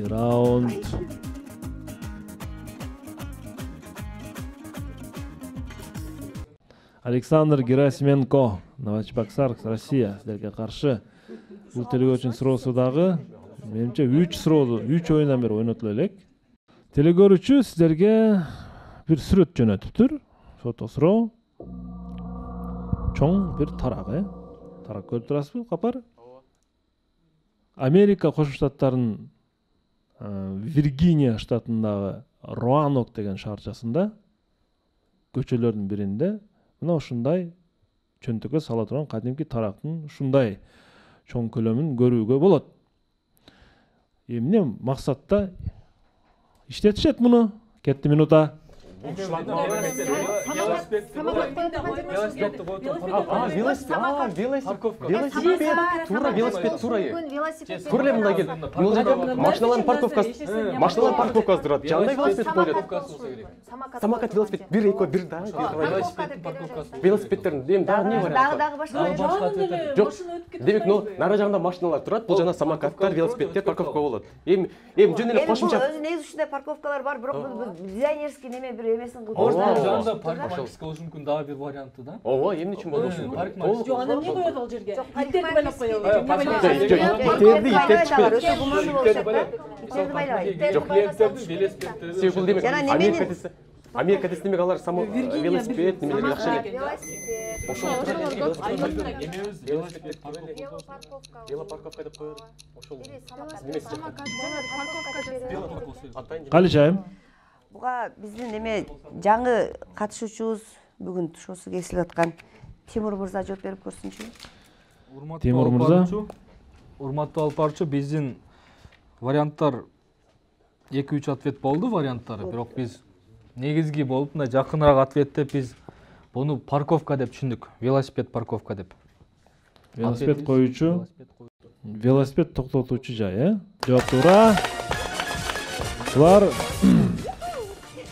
Раунд. Александр Герасименко, Новочебоксарск, Россия, силерге каршы. Бул телегөрүүчүнүн суроосу дагы менимче 3 оюндан бери ойнотула элек. Телегөрүүчү силерге бир сүрөт жөнөтүптүр. Фото суроо. Чоң бир тарак, тарак көрүп турасызбы, Капар? Америка Кошмо Штаттарынын Виргиния штатындагы Роанок деген шаарчасында көчөлөрдүн биринде мына ушундай чөнтөккө сала турган кадимки тарактын ушундай чоң көлөмүн көрүүгө болот. Эмне максатта иштетишет муну? Кетти минута. Велосипед тура мындай кел. Бул жерде машиналардын парковкасы турат. Жанында велосипед коюлат. Самокат, велосипед, бир эки, бир да. Велосипедтердин эми дагы эмне бар? Дагы башка. Жок. Демек, нары жагында машиналар турат. Бул жана самокаттар, велосипедтер парковка болот. Эми жөн эле кошумча. Өзүнүн негизи ушундай парковкалар бар, бирок бул дизайнерский неме бир эмесин Жанында парикмахерский болушу мүмкүн дагы бир варианты да. Ооба, эмне үчүн болушу мүмкүн? Жок, аны эмне коет ал жерге? Иттерди байлап коелу. Америкада демек алар велосипед немелер жакшы эле. Велопарковка деп коелу. Ошол Калычайым. Буга биздин эме жаңы катышуучубуз бүгүн шоусу кесилип аткан Тимур мырза жооп берип көрсүнчү. Тимур мырза. Урматтуу алып баруучу, биздин варианттар 2-3 ответ болду варианттары, бирок биз негизги болуп мындай жакыныраак ответтеп биз буну парковка деп түшүндүк. Велосипед парковка деп. Велосипед коюучу, велосипед токтотуучу жай, Жооп туура. Булар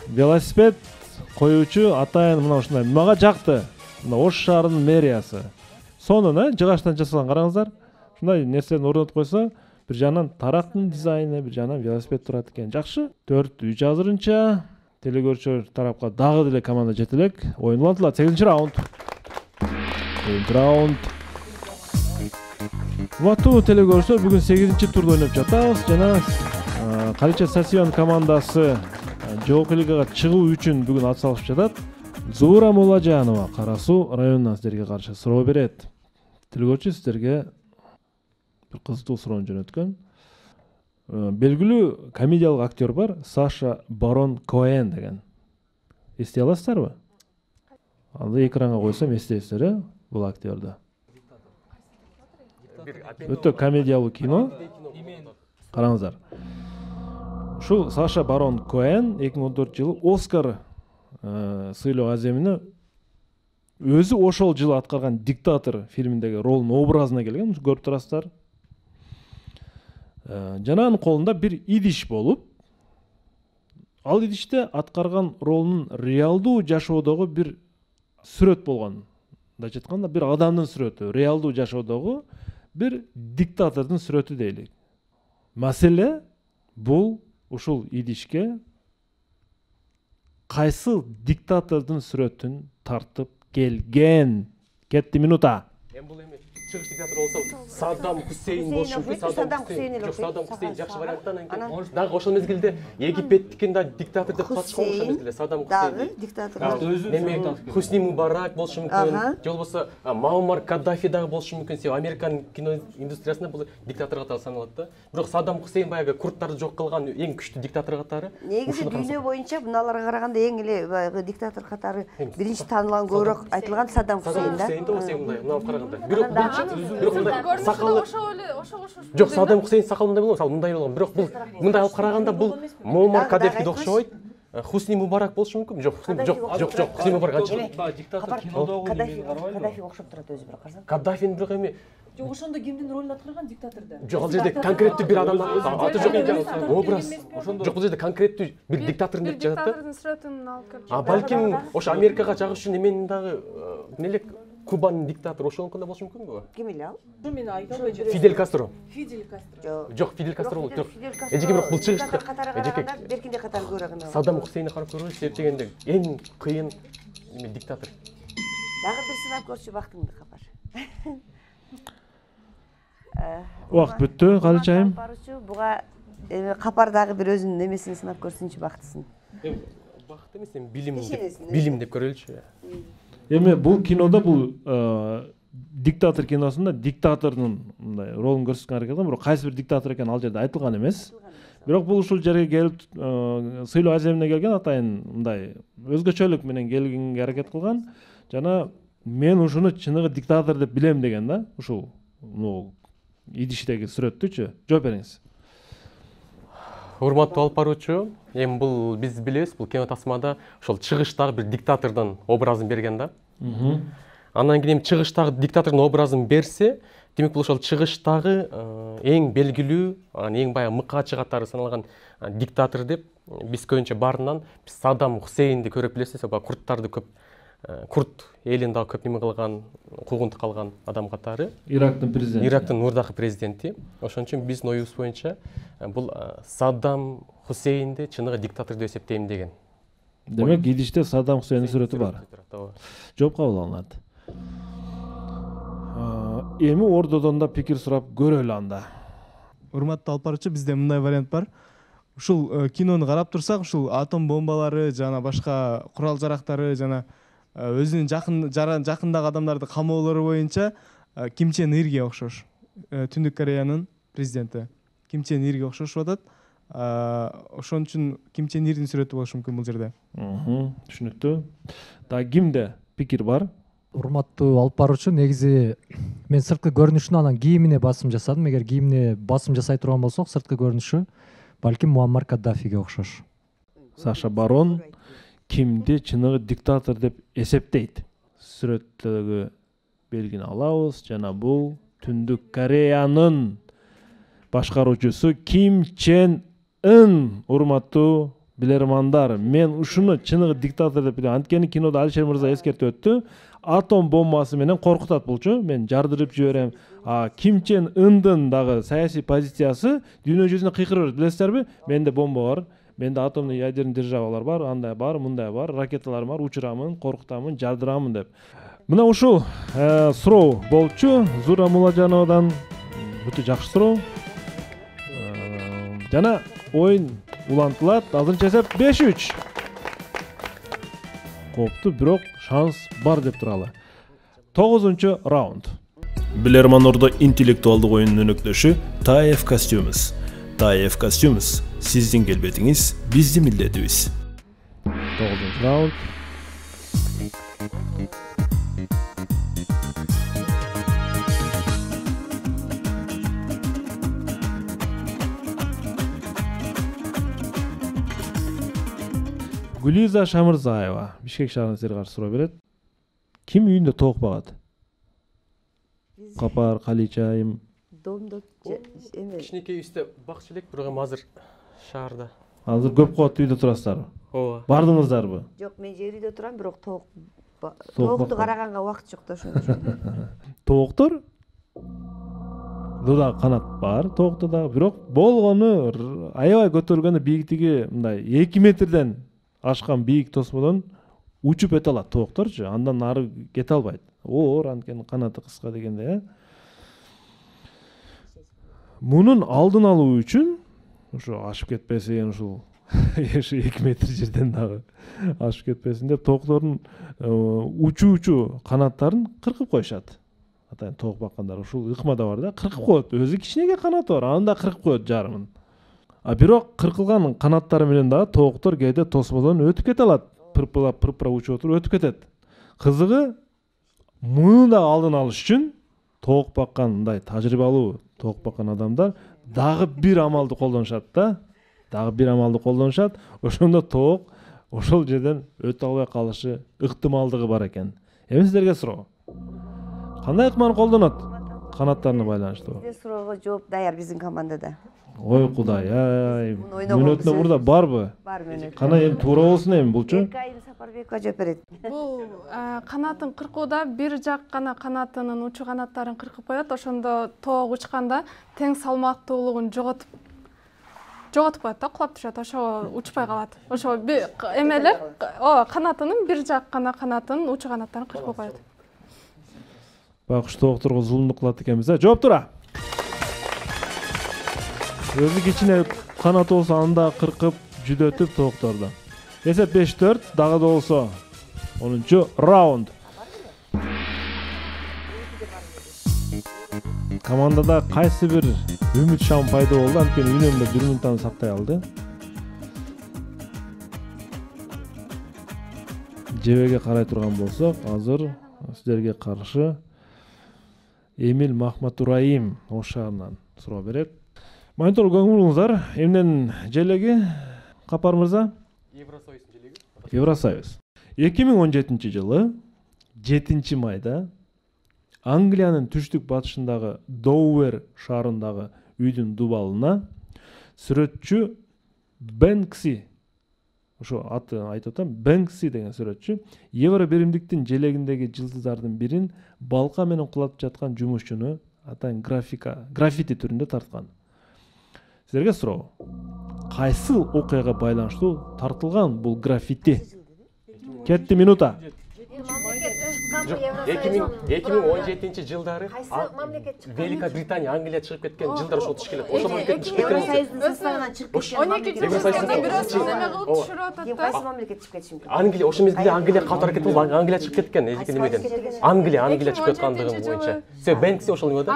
велосипед коюучу атайын мына ушундай. Мага жакты. Мына Ош шаарынын мэриясы. Сонун, жыгачтан жасалган, караңыздар. Ушундай нерсени орнотуп койсо, бир жагынан тарактын дизайны, бир жагынан велосипед турат экен. Жакшы. 4-3 азырынча телекөрүүчүлөр тарапка дагы деле команда жете элек. Оюн улантылат. 8-раунд. 7-раунд. Урматтуу телекөрүүчүлөр, бүгүн 8-турду ойноп жатабыз жана Калыча Сасион командасы жоокиликага чыгуу үчүн бүгүн ат салышып жатат. Зуура Мулажанова Кара Суу районунан сиздерге каршы суроо берет. Телекөрүүчү сиздерге бир кызыктуу суроону жөнөткөн. Белгилүү комедиялык актер бар, Саша Барон Коэн деген. Эстей аласыздарбы? Аны экранга койсом эстейсиздер, бул актерди. Өтө комедиялык кино. Караңыздар. Ушул Саша Барон Коэн 2014-жылы Оскар сыйлоо аземине өзү ошол жылы аткарган диктатор фильминдеги ролунун образына келген, көрүп турасыздар. Жананын колунда бир идиш болуп, ал идиште аткарган ролунун реалдуу жашоодогу бир сүрөт болгон. Мындайча айтканда, бир адамдын сүрөтү, реалдуу жашоодогу бир диктатордун сүрөтү дейлик. Маселе бул ушул идишке кайсы диктатордун сүрөтүн тартып келген? Кетти минута. Бул эми чыгыш диктатор болсо Саддам Хусейн болушу мүмкүн. Саддам Хусейн жакшы варианттан экен. Дагы ошол мезгилде Египеттикин да диктатор деп катышкан ошол мезгилде Саддам Хусейн. Дагы диктатор. Эми Хусни Мубарак болушу мүмкүн. Же болбосо Муаммар Каддафи дагы болушу мүмкүн. Себеби Американын кино индустриясында бул диктатор катары саналат да. Бирок Саддам Хусейн баягы курттарды жок кылган эң күчтүү диктатор катары. Негизи дүйнө боюнча буналарга караганда эң эле баягы диктатор катары биринчи таанылган, көбүрөөк айтылган Саддам Хусейн да. Саддам Хусейн да, мындай караганда. Бирок сакалы жок, Саддам Хусейн сакалы мындай болгон, мындай болгон. Бирок бул мындай алып караганда бул Муаммар Каддафиге окшобойт. Хусни Мубарак болушу мүмкүн? Жок, Хусни Мубарак анча. Диктатор кинодогу Каддафиге окшоп турат өзү бирок карасаң. Каддафинин бирок эми Жок, ошондо кимдин ролун аткарган диктаторда? Жок, ал жерде конкреттүү бир адамдын аты жок экен. Образ. Жок, бул жерде конкреттүү бир диктатор деп жатат да. Диктатордун сүрөтүн алып келип. Балким ошо Америкага жагыш үчүн эменин дагы эмнелек Кубанын диктатору ошонукунда болушу мүмкүнбү? Ким эле ал? Мен айта албай жүрөм. Фидель Кастро. Фидель Кастро. Жок, Фидель Кастро болот. Жок. Эжеке бирок бул чыгышты. Эжеке беркинде катары көрөгөн. Саддам Хусейнди карап көргүлө, себеп дегенде эң кыйын эме диктатор. Дагы бир сынап көрчү бактыңды Капар. Убакыт бүттү, Калычайым. Буга Капар дагы бир өзүнүн эмесин сынап көрсүнчү, бактысын. бакыт эмес, эми билим Ишенесиң, билим деп көрөлүчү. Эми бул кинодо бул диктатор киносунда диктатордун мындай ролун көрсөткөн аракет кылган, бирок кайсы бир диктатор экени ал жерде айтылган эмес. Бирок бул ушул жерге келип сыйлоо аземине келген атайын мындай өзгөчөлүк менен келгенге аракет кылган жана мен ушуну чыныгы диктатор деп билем деген да, ушул идиштеги сүрөттүчү. Жооп бериңиз. Урматтуу алып баруучу, эми бул биз билебиз, бул кино тасмада ошол чыгыштагы бир диктатордун образын берген да. Андан кийин чыгыштагы диктатордун образын берсе, демек бул ошол чыгыштагы эң белгилүү, эң баягы мыкаачы катары саналган диктатор деп биз көбүнчө баарынан биз Саддам Хусейнди көрүп билесиз, курттарды көп, курт элин дагы көп неме кылган, куугунтук алган адам катары. Ирактын президенти. Ирактын мурдакы президенти. Ошон үчүн биздин оюбуз боюнча бул Саддам Хусейнди чыныгы диктатор деп эсептейм деген. Демек идиште Саддам Хусейндин сүрөтү бар. Жооп кабыл алынат. Эми ордодон да пикир сурап көрөлү анда. Урматтуу алып баруучу, бизде мындай вариант бар. Ушул кинону карап турсак, ушул атом бомбалары жана башка курал жарактары жана өзүнүн жакындагы адамдарды камоолору боюнча Ким Чен Ирге окшош. Түндүк Кореянын президенти Ким Чен Ирге окшошуп атат. Ошон үчүн Ким Чен Ирдин сүрөтү болушу мүмкүн бул жерде. Түшүнүктүү. Да кимде пикир бар? Урматтуу алып баруучу, негизи мен сырткы көрүнүшүнө анан кийимине басым жасадым. Эгер кийимине басым жасай турган болсок, сырткы көрүнүшү балким Муаммар Каддафиге окшош. Саша Барон кимди чыныгы диктатор деп эсептейт? Сүрөттөгү белгини алабыз жана бул Түндүк Кореянын башкаруучусу Ким Чен Ын. Урматтуу билермандар, мен ушуну чыныгы диктатор деп билем. Анткени кинодо Алишер мырза эскертип өттү. Атом бомбасы менен коркутат булчу. Мен жардырып жиберем. Ким Чен Ындын дагы саясий позициясы дүйнө жүзүнө кыйкырып берет. Билесиздерби? Менде бомба бар. Менде атомный ядерный державалар бар, андай бар, мындай бар, ракеталарым бар, учурамын, коркутамын, жардырамын деп. Мына ушул суроо болчу Зура Муладжановадан. Өтө жакшы суроо. Жана оюн улантылат. Азырынча эсеп 5-3. Копту, бирок шанс бар деп туралы. 9-чу раунд. Билерман Ордо интеллектуалдык оюнунун өнөктөшү TAEF Costumes. TAEF Costumes сиздин келбетиңиз, биздин милдетибиз. 9-чу раунд. Гүлиза Шамырзаева Бишкек шаарына силерге каршы суроо берет. Ким үйүндө тоок багат? Капар, Калича, Домдо эме. Кичинекей үстө бакчы элек, бирок эми азыр шаарда. Азыр көп кабаттуу үйдө турасыздарбы? Ооба. Бардыңыздарбы? Жок, мен жер үйдө турам, бирок тоокту караганга убакыт жок да ошон үчүн. Тооктор? Дуда канат бар, тоокто да, бирок болгону аябай көтөрүлгөндө бийиктиги мындай 2 метрден ашкан бийик тосмодон учуп өтө алат тоокторчу, андан ары кете албайт. Оор, анткени канаты кыска дегенде. Мунун алдын алуу үчүн ошо ашып кетпесин, ушул 2 метр жерден дагы ашып кетпесин деп тооктордун учуучу канаттарын кыркып коюшат. Атайын тоок баккандар ушул ыкмада бар да, кыркып коет. Өзү кичинеге канаты бар, анда кыркып коет жарымын. Бирок кыркылган канаттары менен дагы тооктор кээде тосмодон өтүп кете алат. Пырпырап учуп отуруп өтүп кетет. Кызыгы муну да алдын алыш үчүн тоок баккан мындай тажрыйбалуу тоок баккан адамдар дагы бир амалды колдонушат да. Дагы бир амалды колдонушат. Ошондо тоок ошол жерден өтө албай калышы ыктымалдыгы бар экен. Эми сиздерге суроо. Кандай ыкманы колдонот канаттарына байланыштуу? Бизде суроого жооп даяр биздин командада. Ой Кудай, мөөнөтүнө мурда барбы? Бар мөөнөт. Кана эми туура болсун эми булчу. Экайым Сапарбекова жооп берет. Бул канатын кыркууда бир жак гана канатынын учу канаттарын кыркып коет. Ошондо тоок учканда тең салмактуулугун жоготуп коет да, кулап түшөт. Ошо учпай калат. Ошо эмелер канатынын бир жак гана канатын учу канаттарын кыркып коет. Байкуш тоокторго зулумдук кылат экенбиз, жооп тура. Өзү кичине канаты болсо анда кыркып жүдөтүп тоокторду. Эсеп 5-4, дагы да болсо 10-чу раунд. Командада кайсы бир үмүт шам пайда болду, анткени үнөмдө 1 минуттан сактай алды. Жебеге карай турган болсок, азыр сиздерге каршы Эмил Махматураим Ош шаарынан суроо берет. Монитор көңүлүңүздөр, эмнен желеги Капар мырза? Евросоюздун желеги. Евросоюз. 2017 жылы 7 майда Англиянын түштүк батышындагы Доувер шаарындагы үйдүн дубалына сүрөтчү Бэнкси, ошо атын айтып атам, Бэнкси деген сүрөтчү евро биримдиктин желегиндеги жылдыздардын бирин балка менен кулатып жаткан жумушчуну атайын граффити түрүндө тарткан. Сиздерге суроо. Кайсы окуяга байланыштуу тартылган бул граффити? Кетти минута. 2017 жылдары Велика Британия, Англия чыгып кеткен жылдар ошол түшүп келет. Ошол мамлекет түшүп кеткен. Евросоюздун составынан чыгып кеткен. Англия ошол мезгилде Англия катар кетип, Англия чыгып кеткен немеден. Англия чыгып кеткандыгы боюнча. Себеби Бэнкси ошол неме да?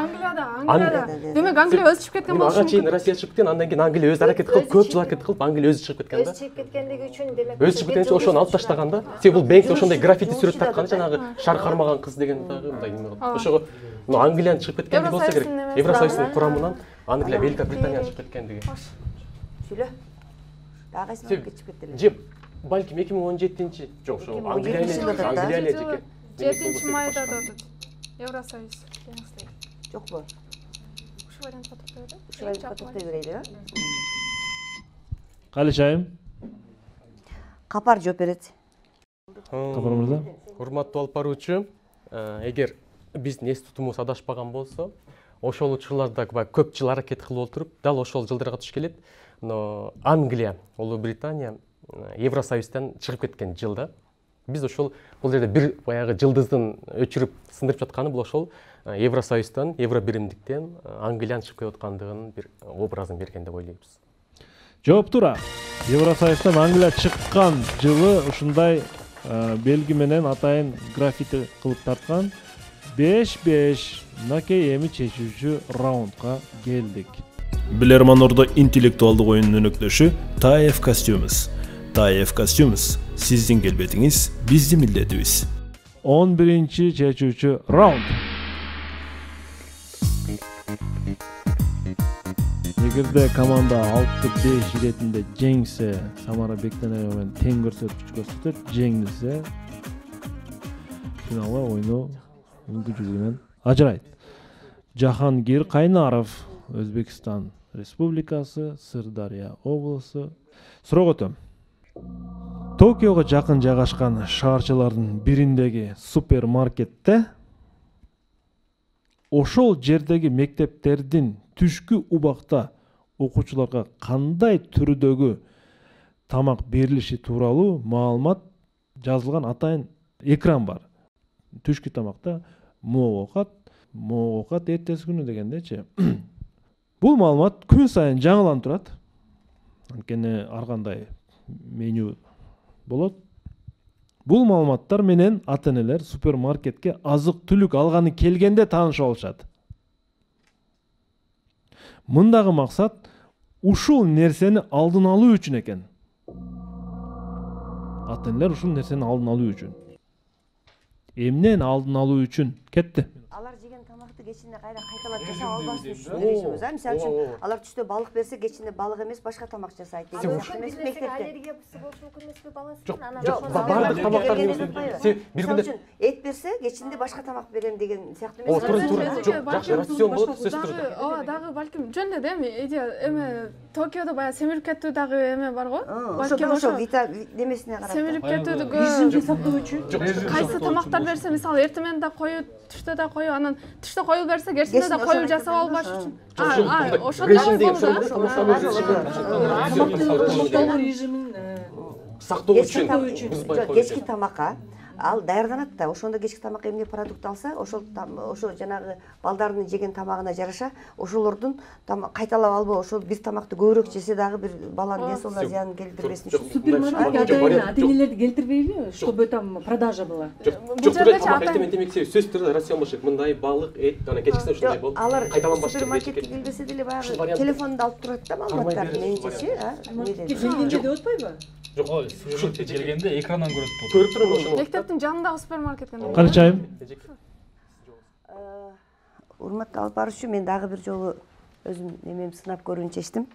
Англияда. Демек Англия өзү чыгып кеткен болушу мүмкүн. Ага чейин Россия чыгып кеткен, андан кийин Англия өзү аракет кылып, көп жыл аракет кылып, Англия өзү чыгып кеткен да. Өзү чыгып кеткендиги үчүн демек. Өзү чыгып кеткенче ошону алып таштаган да. Себеби бул Бэнкси ошондой граффити сүрөт тарткан, жанагы шар кармаган кыз деген дагы мындай неме кылып. Ошого Англиядан чыгып кеткендиги болсо керек. Евросоюздун курамынан Англия, Велика Британиядан чыгып кеткендиги. Сүйлө. Дагы кайсы мамлекет чыгып кетти эле? Же балким 2017 жок, ошо Англия эле жеке. 7 майда дады. Евросоюз. Жокпу? Ушу вариантка токтой берет. Ушу вариантка токтой берейли, э? Калишайым. Капар жооп берет. Капар мырза. Урматтуу алып баруучу, эгер биздин эс тутумубуз адашпаган болсо, ошол учурларда көп жыл аракет кылып отуруп, дал ошол жылдарга туш келет. Но Англия, Улуу Британия Евросоюздан чыгып кеткен жылда биз ошол бул жерде бир баягы жылдыздын өчүрүп сындырып жатканы бул ошол Евросоюздан, евро биримдиктен Англиянын чыгып кетип аткандыгынын бир образын берген деп ойлойбуз. Жооп туура. Евросоюздан Англия чыккан жылы ушундай белги менен атайын граффити кылып тарткан. 5-5. Мынакей эми чечүүчү раундга келдик. Билерман Ордо интеллектуалдык оюнунун өнөктөшү TAEF Costumes. TAEF Costumes сиздин келбетиңиз, биздин милдетибиз. 11-чи чечүүчү раунд. Эгерде команда 6-5 иретинде жеңсе, Самара Бектенеева менен тең көрсөткүч көрсөтөт, жеңилсе финалга ойну мүмкүнчүлүгүнөн ажырайт. Жахангир Кайнаров, Өзбекстан Республикасы, Сырдария облусу. Суроо өтөм. Токиого жакын жайгашкан шаарчалардын бириндеги супермаркетте ошол жердеги мектептердин түшкү убакта окуучуларга кандай түрдөгү тамак берилиши тууралуу маалымат жазылган атайын экран бар. Түшкү тамакта могу оокат эртеси күнү дегендечи. Бул маалымат күн сайын жаңыланып турат. Анткени ар кандай меню болот. Бул маалыматтар менен ата-энелер супермаркетке азык-түлүк алганы келгенде таанышып алышат. Мындагы максат ушул нерсени алдын алуу үчүн экен. Ата-энелер ушул нерсени алдын алуу үчүн. Эмнен алдын алуу үчүн кетти? Алар жеген тамакты кечинде кайталап жасап албасын үчүн дешебиз. Мисалы үчүн алар түштө балык берсе, кечинде балык эмес, башка тамак жасайт. Аллергия болушу мүмкүн эмеспи баласына? Жок, бардык тамактарды бир күндө эт берсе, кечинде башка тамак берем деген сыяктуу эмес. Туура. Жок, жакшы рацион болот, сөз турду. Ооба, дагы балким жөн эле эми идея эме Токиодо баягы семирип кеттүү дагы эме бар го? Балким ошо немесине карап. Семирип кеттүүдүгү режимди сактоо үчүн. Кайсы тамактар берсе, мисалы эртемен да коюп, түштө да коюп, анан түштө коюп берсе, кечинде да коюп жасап албаш үчүн. Режимин сактоо үчүн. Кечки тамакка ал даярданат да. Ошондо кечки тамак эмне продукт алса, ошо жанагы балдардын жеген тамагына жараша ошолордун кайталап албоо, ошол бир тамакты көбүрөөк жесе дагы бир баланын ден соолуна зыян келтирбесин үчүн. Супермаркет ата-энелерди келтирбейби, чтобы там продажа была? Жок, тамак элемент сөзсүз түрдө рацион болуш керек. Мындай балык, эт, ана кечкисин ушундай болуп, кайталанбаш. Супермаркетке келбесе деле баягы телефонду алып турат да маалыматтар менчечи, Келгенде деп атпайбы? Жок, ушул келгенде экрандан көрөт болду. көрүп турам ошону. Мектептин жанындагы супермаркеттен. Канча айым? Урматтуу алып баруучу, мен дагы бир жолу өзүм немем сынап көрүүнү чечтим.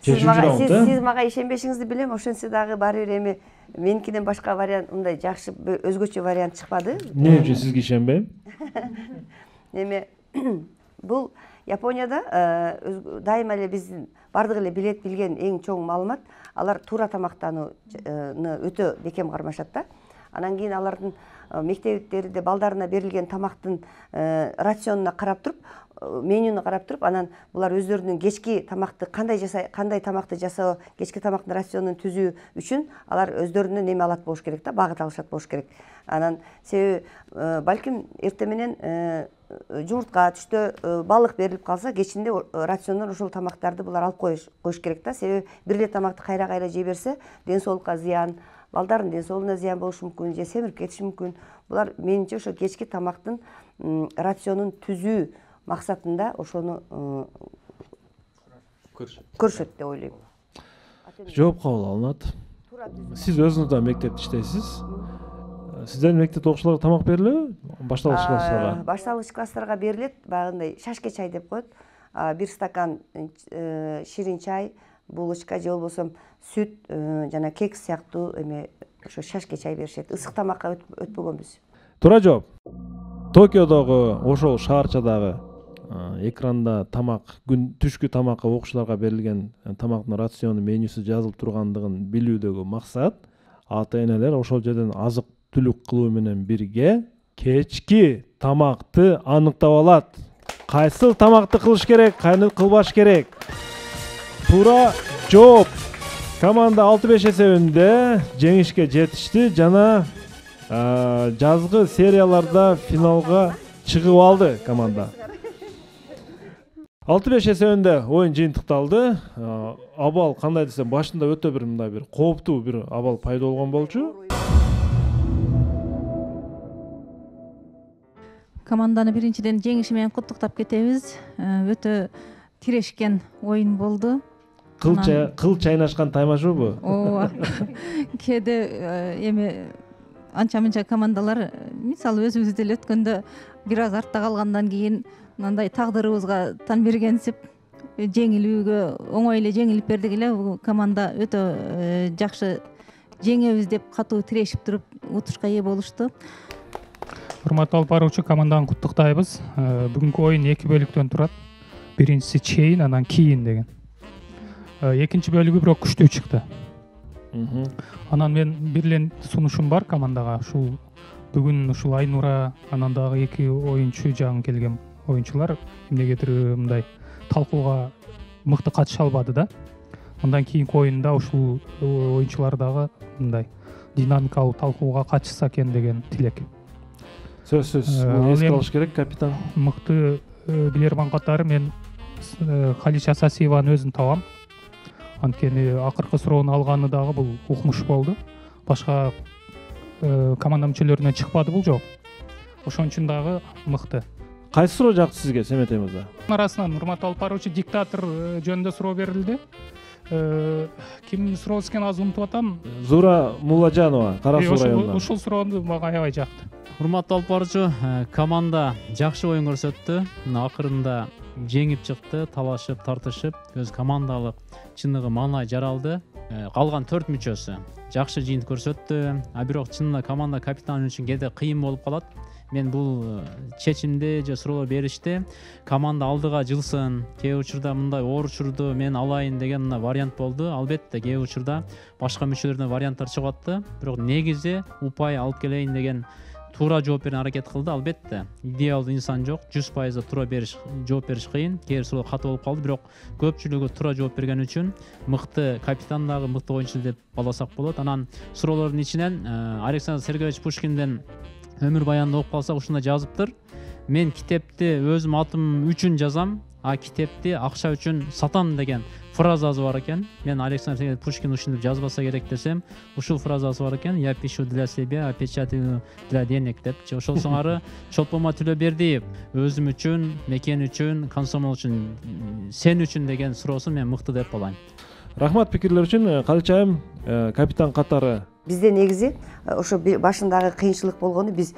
Сиз мага ишенбешиңизди билем, ошентсе дагы баары бир эми меникинен башка вариант, мындай жакшы өзгөчө вариант чыкпады. Эмне үчүн сизге ишенбейм? Эме бул Японияда дайыма эле биздин бардык эле билген эң чоң маалымат, алар туура тамактанууну өтө бекем кармашат да. Анан кийин алардын мектептерде балдарына берилген тамактын рационуна карап туруп, менюна карап туруп, анан булар өздөрүнүн кечки тамакты кандай тамакты жасоо, кечки тамактын рационун түзүү үчүн алар өздөрүнө неме алат болуш керек да, багыт алышат болуш керек. Анан себеби балким эртең менен жумуртка, түштө балык берилип калса, кечинде рациондон ошол тамактарды булар алып коюш керек да. Себеби бир эле тамакты кайра жей берсе, ден соолукка зыян, балдардын ден соолугуна зыян болушу мүмкүн, же семирип кетиши мүмкүн. Булар менимче ошо кечки тамактын рационун түзүү максатында ошону көрүшөт деп ойлойм. Жооп кабыл алынат. Сиз өзүңүз да мектепте иштейсиз. Сиздердин мектепте окуучуларга тамак берилеби? Башталгыч класстарга? Башталгыч класстарга берилет, багындай шашке чай деп коет. Бир стакан ширин чай, булочка же болбосо сүт жана кекс сыяктуу эме ошо шашке чай беришет. Ысык тамакка өтпөгөнбүз. Туура жооп. Токиодогу ошол шаарчадагы экранда тамак, түшкү тамакка окуучуларга берилген тамактын рациону менюсу жазылып тургандыгын билүүдөгү максат ата-энелер ошол жерден азык түлүк кылуу менен бирге кечки тамакты аныктап алат. Кайсыл тамакты кылыш керек, кайны кылбаш керек. Туура жооп. Команда 6-5 эсебинде жеңишке жетишти жана жазгы серияларда финалга чыгып алды команда. 6-5 эсебинде оюн жыйынтыкталды. Абал кандай десем, башында өтө бир мындай бир кооптуу бир абал пайда болгон болчу. Команданы биринчиден жеңиши менен куттуктап кетебиз. Өтө тирешкен оюн болду. Кыл чайнашкан таймашуубу? Ооба. Кээде эми анча-мынча командалар, мисалы өзүбүз деле өткөндө бир аз артта калгандан кийин мындай тагдырыбызга тан бергенсип жеңилүүгө оңой эле жеңилип бердик эле. Бул команда өтө жакшы жеңебиз деп катуу тирешип туруп утушка ээ болушту. Урматтуу алып баруучу, команданы куттуктайбыз. Бүгүнкү оюн 2 бөлүктөн турат. Биринчиси чейин, анан кийин деген. Экинчи бөлүгү бирок күчтүү чыкты. Анан мен бир эле сунушум бар командага. Ушул бүгүн ушул Айнура, анан дагы 2 оюнчу жаңы келген оюнчулар эмнегедир мындай талкууга мыкты катыша албады да. Андан кийинки оюнда ушул оюнчулар дагы мындай динамикалуу талкууга катышса экен деген тилек. Сөзсүз, эске алыш керек, капитан. Мыкты билерман катары мен Халич Асасиеваны өзүм табам. Анткени акыркы суроону алганы дагы бул укмуш болду. Башка команда мүчөлөрүнөн чыкпады бул жооп. Ошон үчүн дагы мыкты. Кайсы суроо жакты сизге, Семетей мырза? Арасынан урматтуу алып баруучу, диктатор жөнүндө суроо берилди. Кимдин суроосу экенин азыр унутуп атам. Зура Мулажанова, Кара Суу районунан. Ушул суроону мага аябай жакты. Урматтуу алып баруучу, команда жакшы оюн көрсөттү. Акырында жеңип чыкты, талашып, тартышып, өз командалык чыныгы маанай жаралды. Калган 4 мүчөсү жакшы жыйынтык көрсөттү. Бирок чынында команда капитаны үчүн кээде кыйын болуп калат. Мен бул чечимди же суроо беришти команда алдыга жылсын, кээ учурда мындай оор учурду мен алайын деген вариант болду. Албетте кээ учурда башка мүчөлөрдөн варианттар чыгып атты. Бирок негизи упай алып келейин деген туура жооп берүүгө аракет кылды. Албетте идеалдуу инсан жок, 100% туура жооп бериш кыйын. Кээ бир суроо катуу болуп калды, бирок көпчүлүгү туура жооп берген үчүн мыкты капитан дагы мыкты оюнчу деп баласак болот. Анан суроолордун ичинен Александр Сергеевич Пушкинден өмүр баянды окуп калсак ушундай жазыптыр. Мен китепти өзүм атым үчүн жазам, а китепти акча үчүн сатам деген фразасы бар экен. Мен Александр Сергеевич Пушкин ушинтип жазбаса керек десем, ушул фразасы бар экен. Я пишу для себя, а печатаю для денег деп. Ошол соңары Чолпонма Төлөбердиев өзүм үчүн, мекен үчүн, комсомол үчүн, сен үчүн деген суроосун мен мыкты деп балайм. Рахмат пикирлер үчүн. Калчайым капитан катары. Бизде негизи ошо башындагы кыйынчылык болгону биз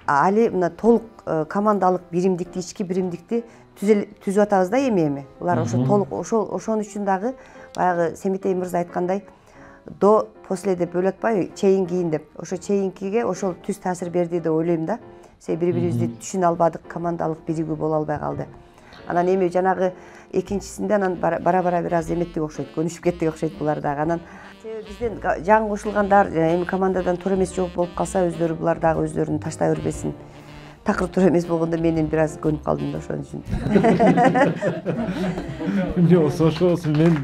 али мына толук командалык биримдикти, ички биримдикти түзүп атабыз да эми. Булар ошо толук ошон үчүн дагы баягы Семетей мырза айткандай до после деп бөлөп атпайбы, чейин кийин деп. Ошо чейинкиге ошол түз таасир берди деп ойлойм да. Бири-бирибизди түшүнө албадык, командалык биригүү боло албай калды. Анан эми жанагы экинчисинде анан бара-бара бир аз эметтик окшойт, көнүшүп кеттик окшойт булар дагы. Анан бизден жаңы кошулгандар эми командадан туура эмес жооп болуп калса, өздөрү булар дагы өздөрүн таштай бербесин. Такыр туура эмес болгондо менен бир аз көнүп калдым да ошон үчүн. Ошо мен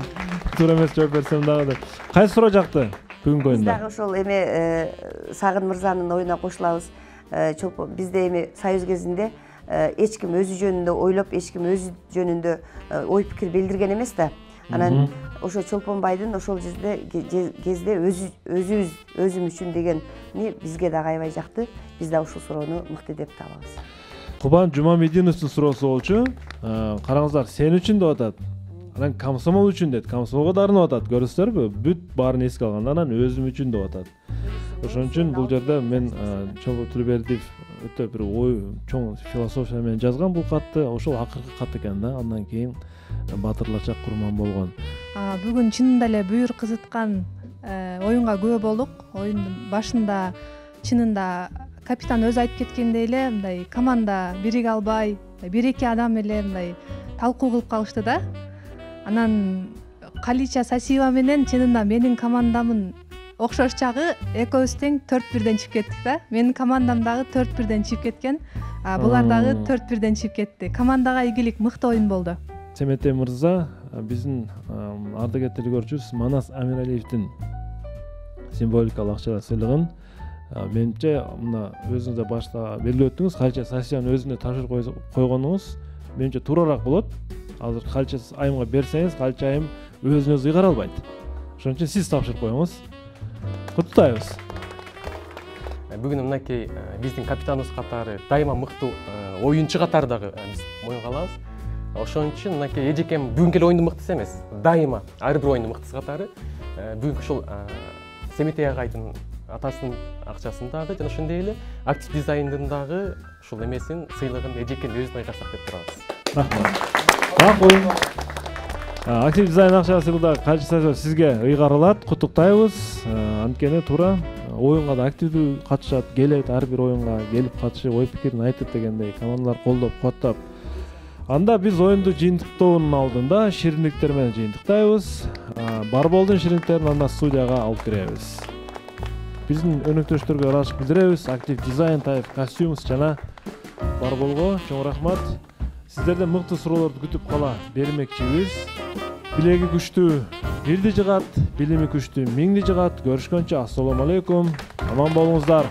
туура эмес жооп берсем дагы деп. Кайсы суроо жакты бүгүнкү оюнда? Биз дагы ошол эме Сагын мырзанын оюна кошулабыз. Бизде эми союз кезинде эч ким өзү жөнүндө ойлоп, эч ким өзү жөнүндө ой пикир билдирген эмес да. Анан ошо Чолпонбайдын ошол кезде өзүм үчүн дегени бизге дагы аябай жакты. Биз да ушул суроону мыкты деп табабыз. Кубан Жумамединовдун суроосу болчу. Караңыздар, сен үчүн деп атат. Анан комсомол үчүн дейт. Комсомолго дарынып атат. Көрүсүздарбы? Бүт баарын эске алганда анан өзүм үчүн деп атат. Ошон үчүн бул жерде мен Чолпон Төлөбердиев өтө бир ой, чоң философия менен жазган бул катты. Ошол акыркы кат экен да. Андан кийин батырларча курман болгон. Бүгүн чынында эле бүйүр кызыткан оюнга күбө болдук. Оюндун башында чынында капитан өзү айтып кеткендей эле мындай команда бириге албай, бир-эки адам эле мындай талкуу кылып калышты да. Анан Калича Сасиева менен чынында менин командамын окшош жагы экөөбүз тең 4-1ден чыгып кеттик да. Менин командам дагы 4-1ден чыгып кеткен. Булар дагы 4-1ден чыгып кетти. Командага ийгилик, мыкты оюн болду. Семетей мырза биздин ардагер телегөрүүчүбүз Манас Амиралиевдин символикалык акчалар сыйлыгын менимче мына өзүңүз башта белгилеп өттүңүз, Калича Сасиеваны өзүнө тапшырып койгонуңуз менимче тууралаак болот. Азыр Калича айымга берсеңиз, Калича айым өзүн өзү ыйгара албайт. Ошон үчүн сиз тапшырып коюңуз. Куттуктайбыз. Бүгүн мынакей биздин капитаныбыз катары дайыма мыкты оюнчу катары дагы биз моюнга алабыз. Ошон үчүн мынакей эжекем бүгүнкү эле оюндун мыктысы эмес, дайыма ар бир оюндун мыктысы катары бүгүнкү ушул Семетей агайдын атасынын акчасын дагы жана ошондой эле актив дизайндын дагы ушул эмесин, сыйлыгын эжекем өзүнө ыйгарсак деп турабыз. Рахмат. Актив дизайн акча сыйлыгы Калича сизге ыйгарылат. Куттуктайбыз. Анткени туура оюнга да активдүү катышат, келет, ар бир оюнга келип катышып, ой пикирин айтып дегендей командалар колдоп, куаттап. Анда биз оюнду жыйынтыктоонун алдында шириндиктер менен жыйынтыктайбыз. Бар болдун шириндиктерин анда студияга алып киребиз. Биздин өнөктөштөргө ыраазычылык билдиребиз. Актив дизайн TAF Costumes жана бар болго чоң рахмат. Сиздерден мыкты суроолорду күтүп кала бермекчибиз. Билеги күчтүү бирди жыгат, билими күчтүү миңди жыгат. Көрүшкөнчө ассалому алейкум. Аман болуңуздар.